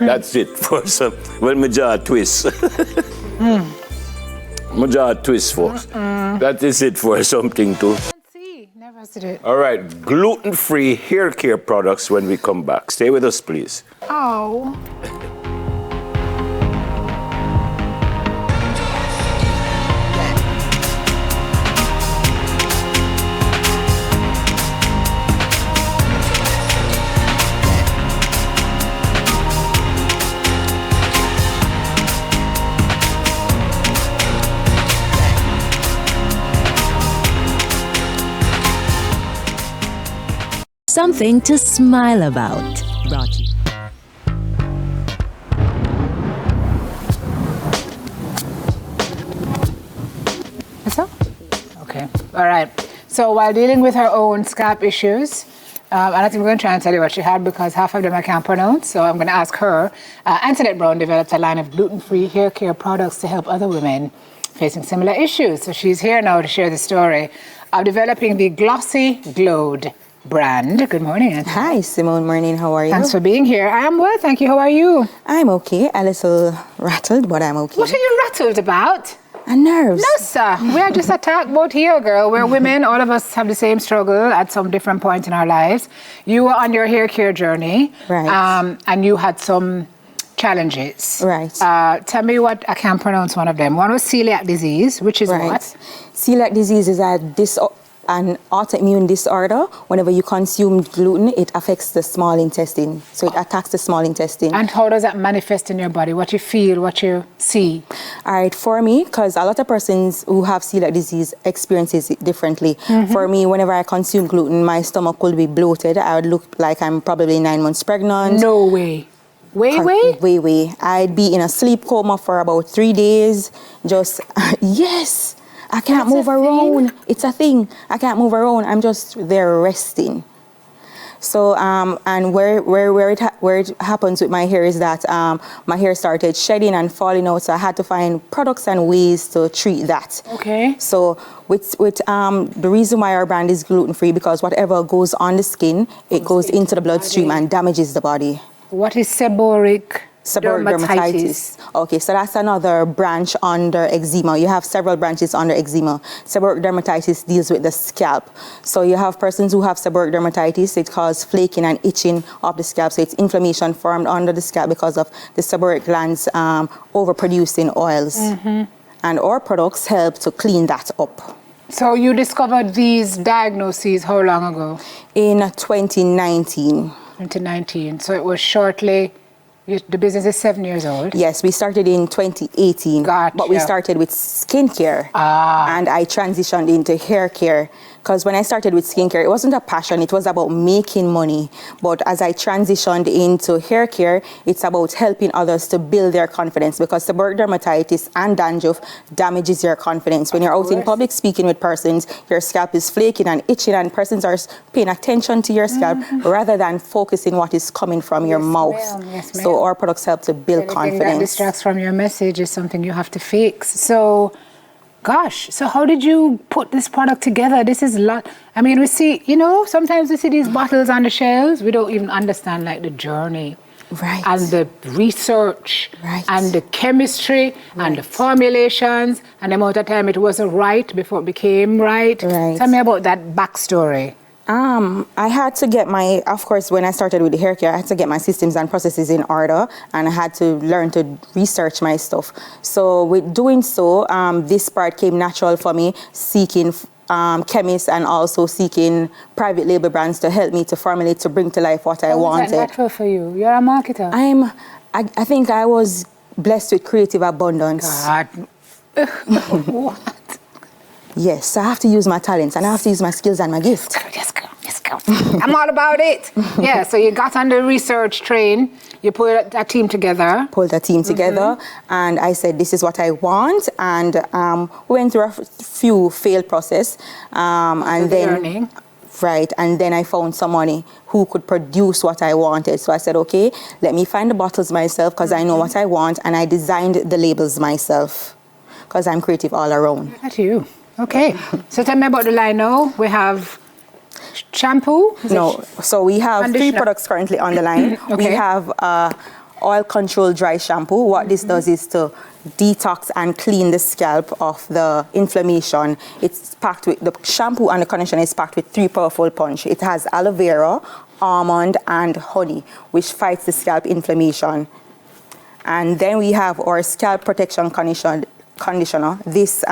That's it for some. Well, my jaw twist. My jaw twist, folks. That is it for something to. Never said it. All right, gluten-free hair care products when we come back. Stay with us, please. Oh. Something to smile about. Brought to you. That's all? Okay. All right. So while dealing with her own scalp issues, and I think we're going to try and tell you what she had because half of them I can't pronounce. So I'm going to ask her. Antoinette Brown developed a line of gluten-free hair care products to help other women facing similar issues. So she's here now to share the story of developing the Glossy Glowed brand. Good morning, Antoinette. Hi, Simone. Morning. How are you? Thanks for being here. I am well, thank you. How are you? I'm okay. A little rattled, but I'm okay. What are you rattled about? Nerves. No, sir. We are just a talk about here, girl. We're women. All of us have the same struggle at some different point in our lives. You were on your hair care journey. Right. And you had some challenges. Right. Tell me what, I can't pronounce one of them. One was celiac disease, which is what? Celiac disease is a an autoimmune disorder. Whenever you consume gluten, it affects the small intestine. So it attacks the small intestine. And how does that manifest in your body? What you feel, what you see? All right, for me, because a lot of persons who have celiac disease experiences it differently. For me, whenever I consume gluten, my stomach will be bloated. I would look like I'm probably 9 months pregnant. No way. Way. I'd be in a sleep coma for about 3 days. Just, yes. I can't move around. It's a thing. I can't move around. I'm just there resting. So, and where it happens with my hair is that my hair started shedding and falling out. So I had to find products and ways to treat that. Okay. So with the reason why our brand is gluten-free, because whatever goes on the skin, it goes into the bloodstream and damages the body. What is seborrheic dermatitis? Okay, so that's another branch under eczema. You have several branches under eczema. Seborrheic dermatitis deals with the scalp. So you have persons who have seborrheic dermatitis. It causes flaking and itching of the scalp. So it's inflammation formed under the scalp because of the seborrheic glands overproducing oils. And our products help to clean that up. So you discovered these diagnoses how long ago? In 2019. 2019. So it was shortly. The business is 7 years old. Yes, we started in 2018. Gotcha. But we started with skincare. And I transitioned into hair care. Because when I started with skincare, it wasn't a passion, it was about making money. But as I transitioned into hair care, it's about helping others to build their confidence, because seborrheic dermatitis and dandruff damages your confidence. When you're out in public speaking with persons, your scalp is flaking and itching, and persons are paying attention to your scalp rather than focusing what is coming from your mouth. Yes, so our products help to build Anything confidence. that distracts from your message is something you have to fix. So, gosh, so how did you put this product together? This is a lot. I mean, we see, sometimes we see these bottles on the shelves. We don't even understand like the journey. Right. And the research. Right. And the chemistry. Right. And the formulations. And the amount of time it wasn't right before it became right. Right. Tell me about that backstory. I had to get of course, when I started with the hair care, I had to get my systems and processes in order, and I had to learn to research my stuff. So with doing so, this part came natural for me, seeking chemists and also seeking private label brands to help me to formulate, to bring to life what I wanted. Is that natural for you? You're a marketer. I think I was blessed with creative abundance. God. What? Yes, I have to use my talents and I have to use my skills and my gift. Yes, girl. I'm all about it. Yeah, so you got on the research train, you put a team together. And I said, this is what I want. And we went through a few failed process. And then I found somebody who could produce what I wanted. So I said, okay, let me find the bottles myself because I know what I want. And I designed the labels myself because I'm creative all around. Look at you. Okay, so tell me about the line now. We have shampoo? So we have 3 products currently on the line. Okay. We have oil control dry shampoo. What this does is to detox and clean the scalp of the inflammation. It's packed with, the shampoo and the conditioner is packed with 3 powerful punch. It has aloe vera, almond, and honey, which fights the scalp inflammation. And then we have our scalp protection conditioner. This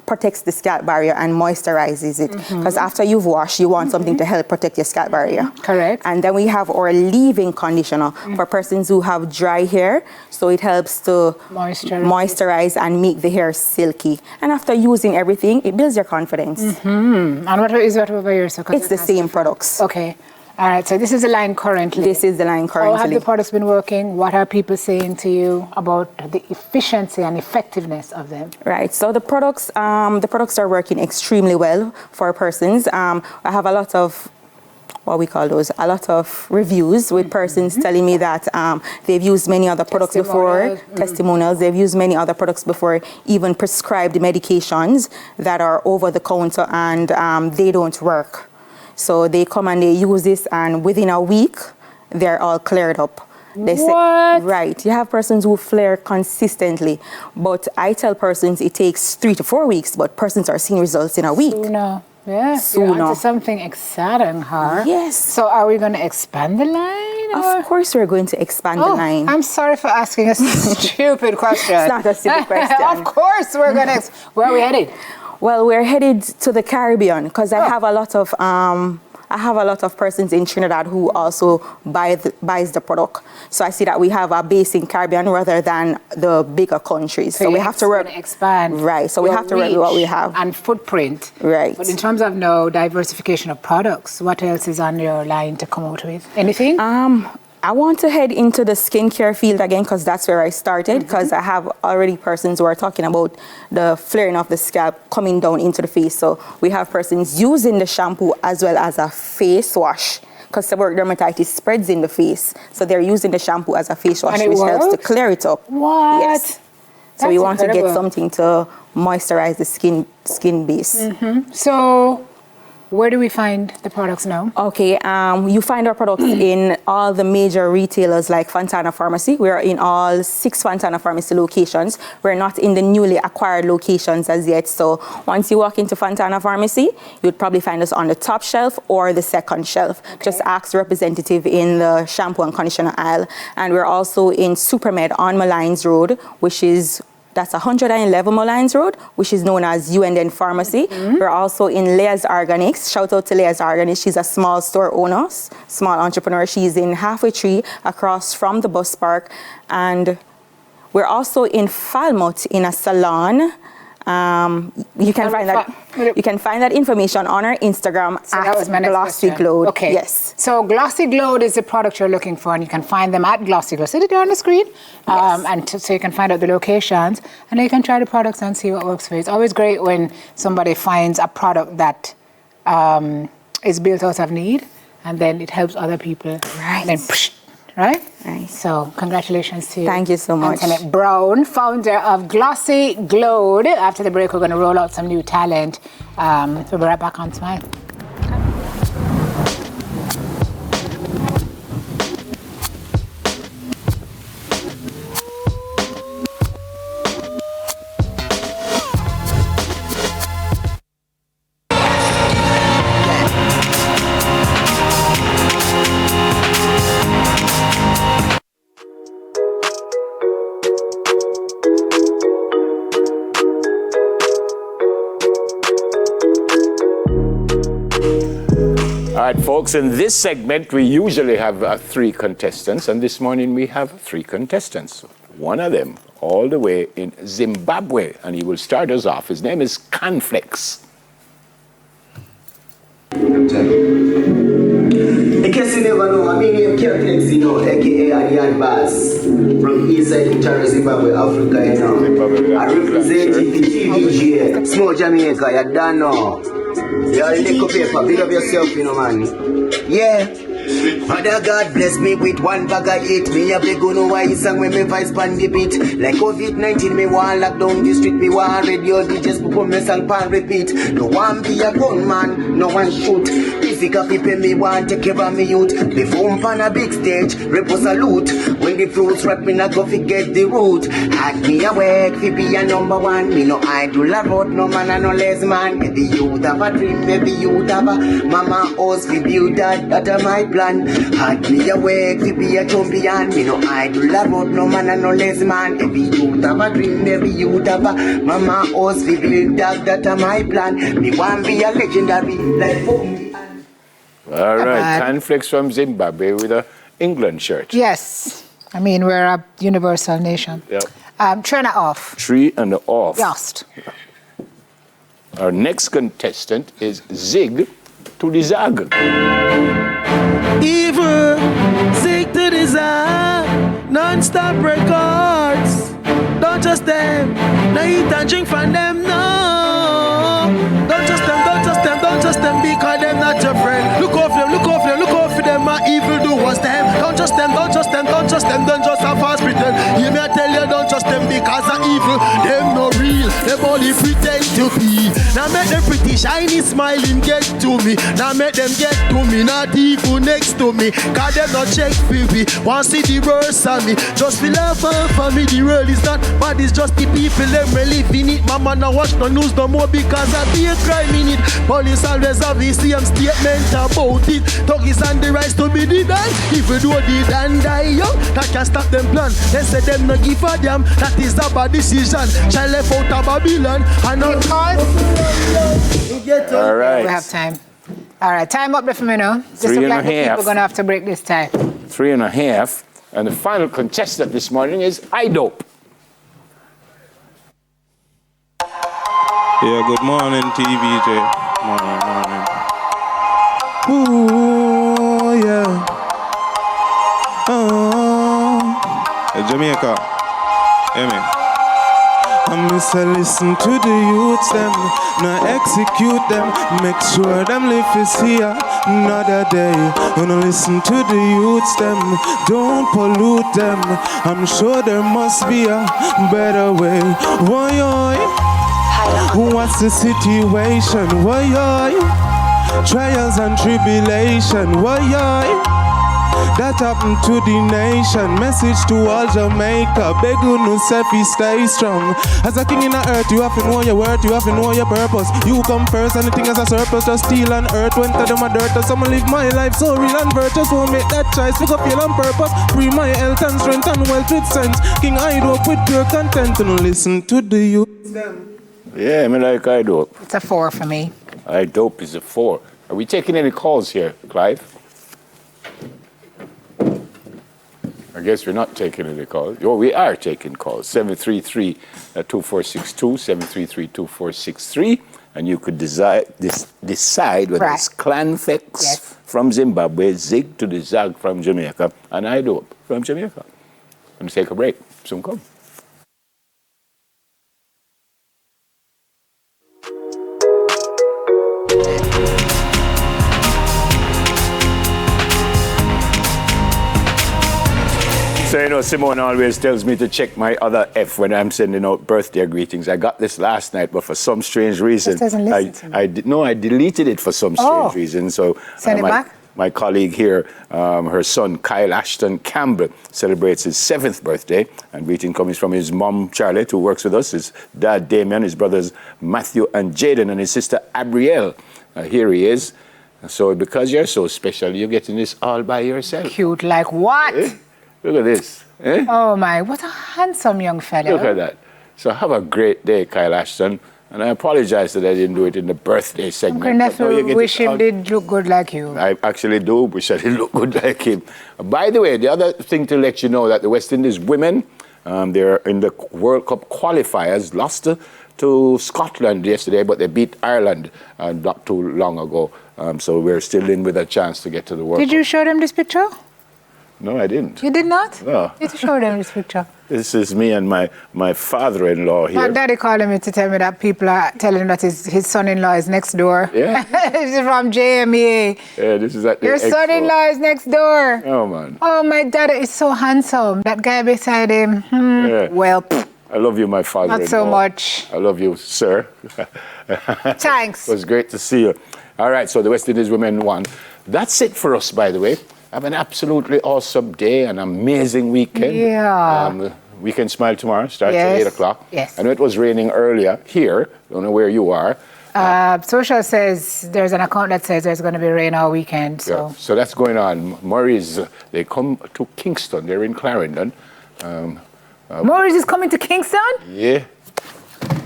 protects the scalp barrier and moisturizes it, because after you've washed, you want something to help protect your scalp barrier. Correct. And then we have our leave-in conditioner for persons who have dry hair, so it helps to moisturize and make the hair silky. And after using everything, it builds your confidence. And what is that over here? So it's the same products. Okay. All right, so this is the line currently. This is the line currently. How have the products been working? What are people saying to you about the efficiency and effectiveness of them? Right, so the products are working extremely well for persons. I have a lot of, a lot of reviews with persons telling me that they've used many other products before, testimonials, they've used many other products before, even prescribed medications that are over the counter and they don't work. So they come and they use this, and within a week, they're all cleared up. They say, right. You have persons who flare consistently, but I tell persons it takes 3 to 4 weeks, but persons are seeing results in a week. Sooner. Yeah. Sooner. You're onto something exciting, huh? Yes. So are we going to expand the line? Of course we're going to expand the line. I'm sorry for asking a stupid question. It's not a stupid question. Of course we're going to. Where are we headed? Well, we're headed to the Caribbean because I have a lot of persons in Trinidad who also buys the product. So I see that we have a base in Caribbean rather than the bigger countries. So we have to expand. Right. So we have to work with what we have and footprint. Right. But in terms of diversification of products, what else is on your line to come out with? Anything? I want to head into the skincare field again because that's where I started, because I have already persons who are talking about the flaring of the scalp coming down into the face. So we have persons using the shampoo as well as a face wash because seborrheic dermatitis spreads in the face. So they're using the shampoo as a face wash, which helps to clear it up. What? Yes. So we want to get something to moisturize the skin base. So where do we find the products now? Okay, you find our products in all the major retailers like Fontana Pharmacy. We're in all 6 Fontana Pharmacy locations. We're not in the newly acquired locations as yet. So once you walk into Fontana Pharmacy, you'd probably find us on the top shelf or the second shelf. Just ask the representative in the shampoo and conditioner aisle. And we're also in Supermed on Malines Road, that's 111 Malines Road, which is known as UNN Pharmacy. We're also in Leah's Organics. Shout out to Leah's Organics. She's a small store owner, small entrepreneur. She's in Halfway Tree across from the bus park. And we're also in Falmouth in a salon. You can find that information on our Instagram at Glossy Glowed. Okay. Yes. So Glossy Glowed is the product you're looking for, and you can find them at Glossy Glowed. See it there on the screen, so you can find out the locations, and you can try the products and see what works for you. It's always great when somebody finds a product that is built out of need, and then it helps other people. Right. And then, right? Right. So congratulations to you. Thank you so much. Antoinette Brown, founder of Glossy Glowed. After the break, we're going to roll out some new talent. We'll be right back on Smile. All right, folks, in this segment, we usually have 3 contestants, and this morning we have 3 contestants. One of them all the way in Zimbabwe, and he will start us off. His name is Conflex. In case you never know, I'm in Conflex, aka Adian Bass, from Eastside Utara, Zimbabwe, Africa, I represent the TVJ, small Jamaica, you don't know. You're a little paper, big up yourself, man. Yeah. Father God bless me with 1 bag of 8. Me a beg no why song when me vice pan the beat. Like COVID-19 me want lock down the street. Me want radio DJs perform me song pan repeat. No one be a gunman, no one shoot. Physical people me want take care of me youth. Perform pan a big stage, repose salute. When the fruits rap me not go forget the root. Had me a work fi be a number 1. Me no idol a road, no man and no less man. Every youth have a dream, every youth have a mama house fi build that a my plan. Had me a work to be a champion. Me no idol a road, no man and no less man. Every youth have a dream, every youth have a mama house fi build that a my plan. Me want be a legendary like All right, Conflex from Zimbabwe with a England shirt. Yes. I mean, we're a universal nation. Yep. 3 and off. 3 and off. Just. Our next contestant is Zig to the Zag. Evil, Zig to the Zag, non-stop records. Don't just them, no eat and drink from them, no. Don't just them, don't just them, don't just them, because them not your friend. Look off them, look off them, look off them, my evil do what's them. Don't just them, don't just them, don't just them, don't just have fast pretend. You may tell you don't just them because of evil. Them no real, them only pretend to be. Now make them pretty shiny smiling get to me. Now make them get to me, not evil next to me. Cause them not check for me, want see the worst of me. Just feel love for me, the world is not bad, it's just the people them we live in it. Mama now watch no news no more because I be a crime in it. Police always have the same statement about it. Thuggies and the rights to be the done. If we do the and die young, that can stop them plan. They say them no give a damn, that is a bad decision. Child left out of Babylon and not All right. We have time. All right, time up there for me now. Just Three look and like a the half. people going to have to break this time. 3.5. And the final contestant this morning is iDope. Yeah, good morning, TVJ. Morning. Ooh, yeah. Jamaica. Hear me. I miss I listen to the youths them, now execute them, make sure them live to see another day. Gonna listen to the youths them, don't pollute them. I'm sure there must be a better way. Why? What's the situation? Why? Trials and tribulation. Why? That happened to the nation. Message to all Jamaica. Beg you no selfie, stay strong. As a king in the earth, you have to know your worth, you have to know your purpose. You come first, anything as a surplus, just steal on earth. When tell them a dirt, so I'ma live my life so real and virtuous. Won't make that choice, pick up feel on purpose. Free my health and strength and wealth with sense. King iDope with pure content and listen to the youth. Yeah, I mean like iDope. It's a 4 for me. iDope is a 4. Are we taking any calls here, Clive? I guess we're not taking any calls. Oh, we are taking calls. 733-2462, 733-2463. And you could decide whether it's Clanfex from Zimbabwe, Zig to the Zag from Jamaica, and iDope from Jamaica. I'm going to take a break. Soon come. So, you know, Simone always tells me to check my other F when I'm sending out birthday greetings. I got this last night, but for some strange reason, I deleted it for some strange reason. So, send it back? My colleague here, her son, Kyle Ashton Campbell, celebrates his 7th birthday. And greeting comes from his mom, Charlotte, who works with us, his dad, Damien, his brothers, Matthew and Jaden, and his sister, Abrielle. Here he is. So because you're so special, you're getting this all by yourself. Cute like what? Look at this. Oh my, what a handsome young fellow. Look at that. So have a great day, Kyle Ashton. And I apologize that I didn't do it in the birthday segment. Uncle Nephew wish him did look good like you. I actually do wish I did look good like him. By the way, the other thing to let you know that the West Indies women, they're in the World Cup qualifiers, lost to Scotland yesterday, but they beat Ireland not too long ago. So we're still in with a chance to get to the World Cup. Did you show them this picture? No, I didn't. You did not? No. You did show them this picture. This is me and my father-in-law here. My daddy called me to tell me that people are telling him that his son-in-law is next door. Yeah? This is from JMEA. Yeah, this is at the Your son-in-law is next door. Oh, man. Oh, my daddy is so handsome. That guy beside him, well, I love you, my father-in-law. not so much. I love you, sir. Thanks. It was great to see you. All right, so the West Indies women won. That's it for us, by the way. Have an absolutely awesome day, an amazing weekend. Yeah. Weekend Smile tomorrow starts at 8 o'clock. Yes. I know it was raining earlier here. Don't know where you are. Social says there's an account that says there's going to be rain all weekend. So, So that's going on. Murray's, they come to Kingston. They're in Clarendon. Maurice is coming to Kingston? Yeah.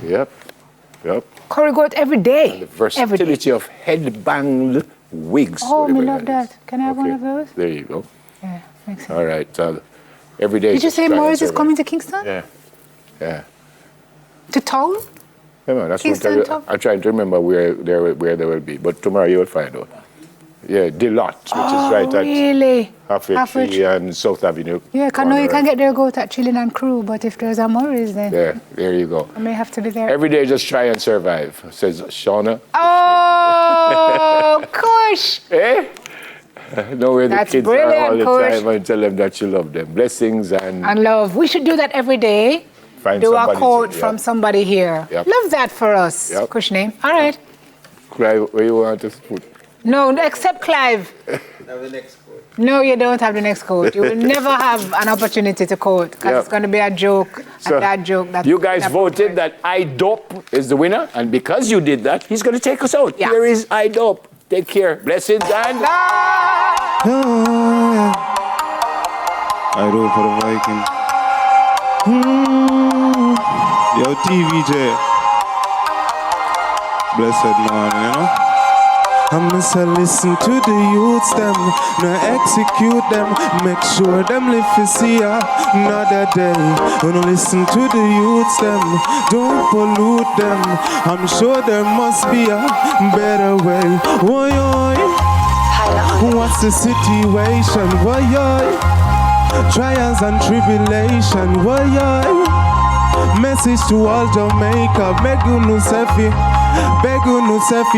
Yep. Curry goat every day. And the versatility of headbanged wigs. Oh, whatever we love that is. that. Can I have one of those? There you go. Yeah, makes sense. All right. Every day. Did you say Maurice is coming to Kingston? Yeah. To town? Come on, that's Kingston what town? I'm trying to remember where they will be. But tomorrow you will find out. Yeah, Delot, which is right at really? Halfway Tree and South Avenue. Yeah, I know you can get their goat at Chilling and Crew, but if there's a Maurice, then There you go. I may have to be there. Every day just try and survive, says Shauna. Oh, gosh. Know where the That's kids brilliant, are all the Kush. time and tell them that you love them. Blessings and love. We should do that every day. find Do a somebody quote to- from somebody here. Yep. Love that for us. Yep. Kush name. All right. Clive, where you want to put? No, except Clive. No, you don't have the next quote. You will never have an opportunity to quote because Yep. it's going to be a joke. So, and that joke. You guys voted that iDope is the winner, and because you did that, he's going to take us out. Here is iDope. Take care. Blessings and I do for the Viking. Yo, TVJ. blessed morning, you know. I'm say listen to the youths them, now execute them, make sure them live to see another day. Wanna listen to the youths them, don't pollute them. I'm sure there must be a better way. Why, what's the situation? Why, trials and tribulation? Why, message to all Jamaica, beg you no selfie,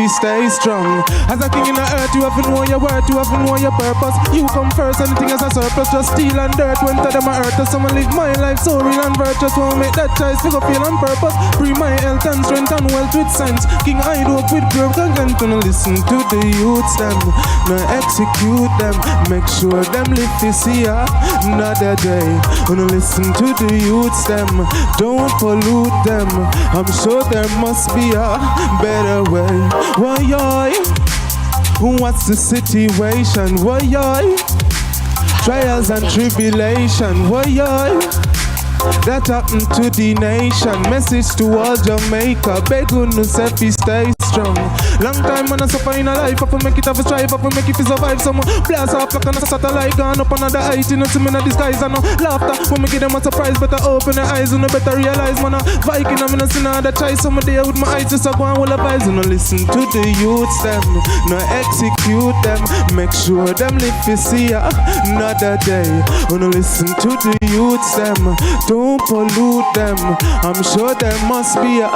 stay strong. As a king in the earth, you have to know your worth, you have to know your purpose. You come first, anything as a surplus, just steal and dirt. When to them I hurt us, someone live my life so real and virtuous. Wanna make that choice, figure feel on purpose. Free my health and strength and wealth with sense. King I do up with pure content. Gonna listen to the youths them, now execute them, make sure them live to see another day. Gonna listen to the youths them, don't pollute them. I'm sure there must be a better way. Why, what's the situation? Why, trials and tribulation? Why, that happened to the nation. Message to all Jamaica, beg you no selfie, stay strong. Long time when I suffer in a life, I make it have a strive, I make it survive. Some blast off like on a satellite, gone up another height. You know, see me in the skies, I know laughter. When me give them a surprise, better open their eyes, you know, better realize, man, Viking, I'm in a sin other choice. Some day with my eyes, just go and will advise. You know, listen to the youths them, now execute them, make sure them live to see another day. You know, listen to the youths them, don't pollute them. I'm sure there must be a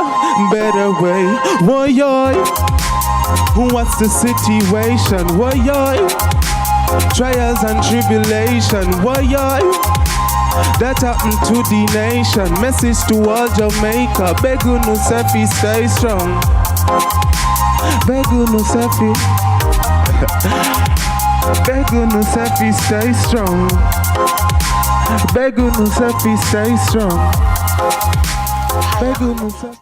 better way. Why, what's the situation? Why, trials and tribulation? Why, that happened to the nation. Message to all Jamaica, beg you no selfie, stay strong. Beg you no selfie. Beg you no selfie, stay strong. Beg you no selfie, stay strong. Beg you no selfie.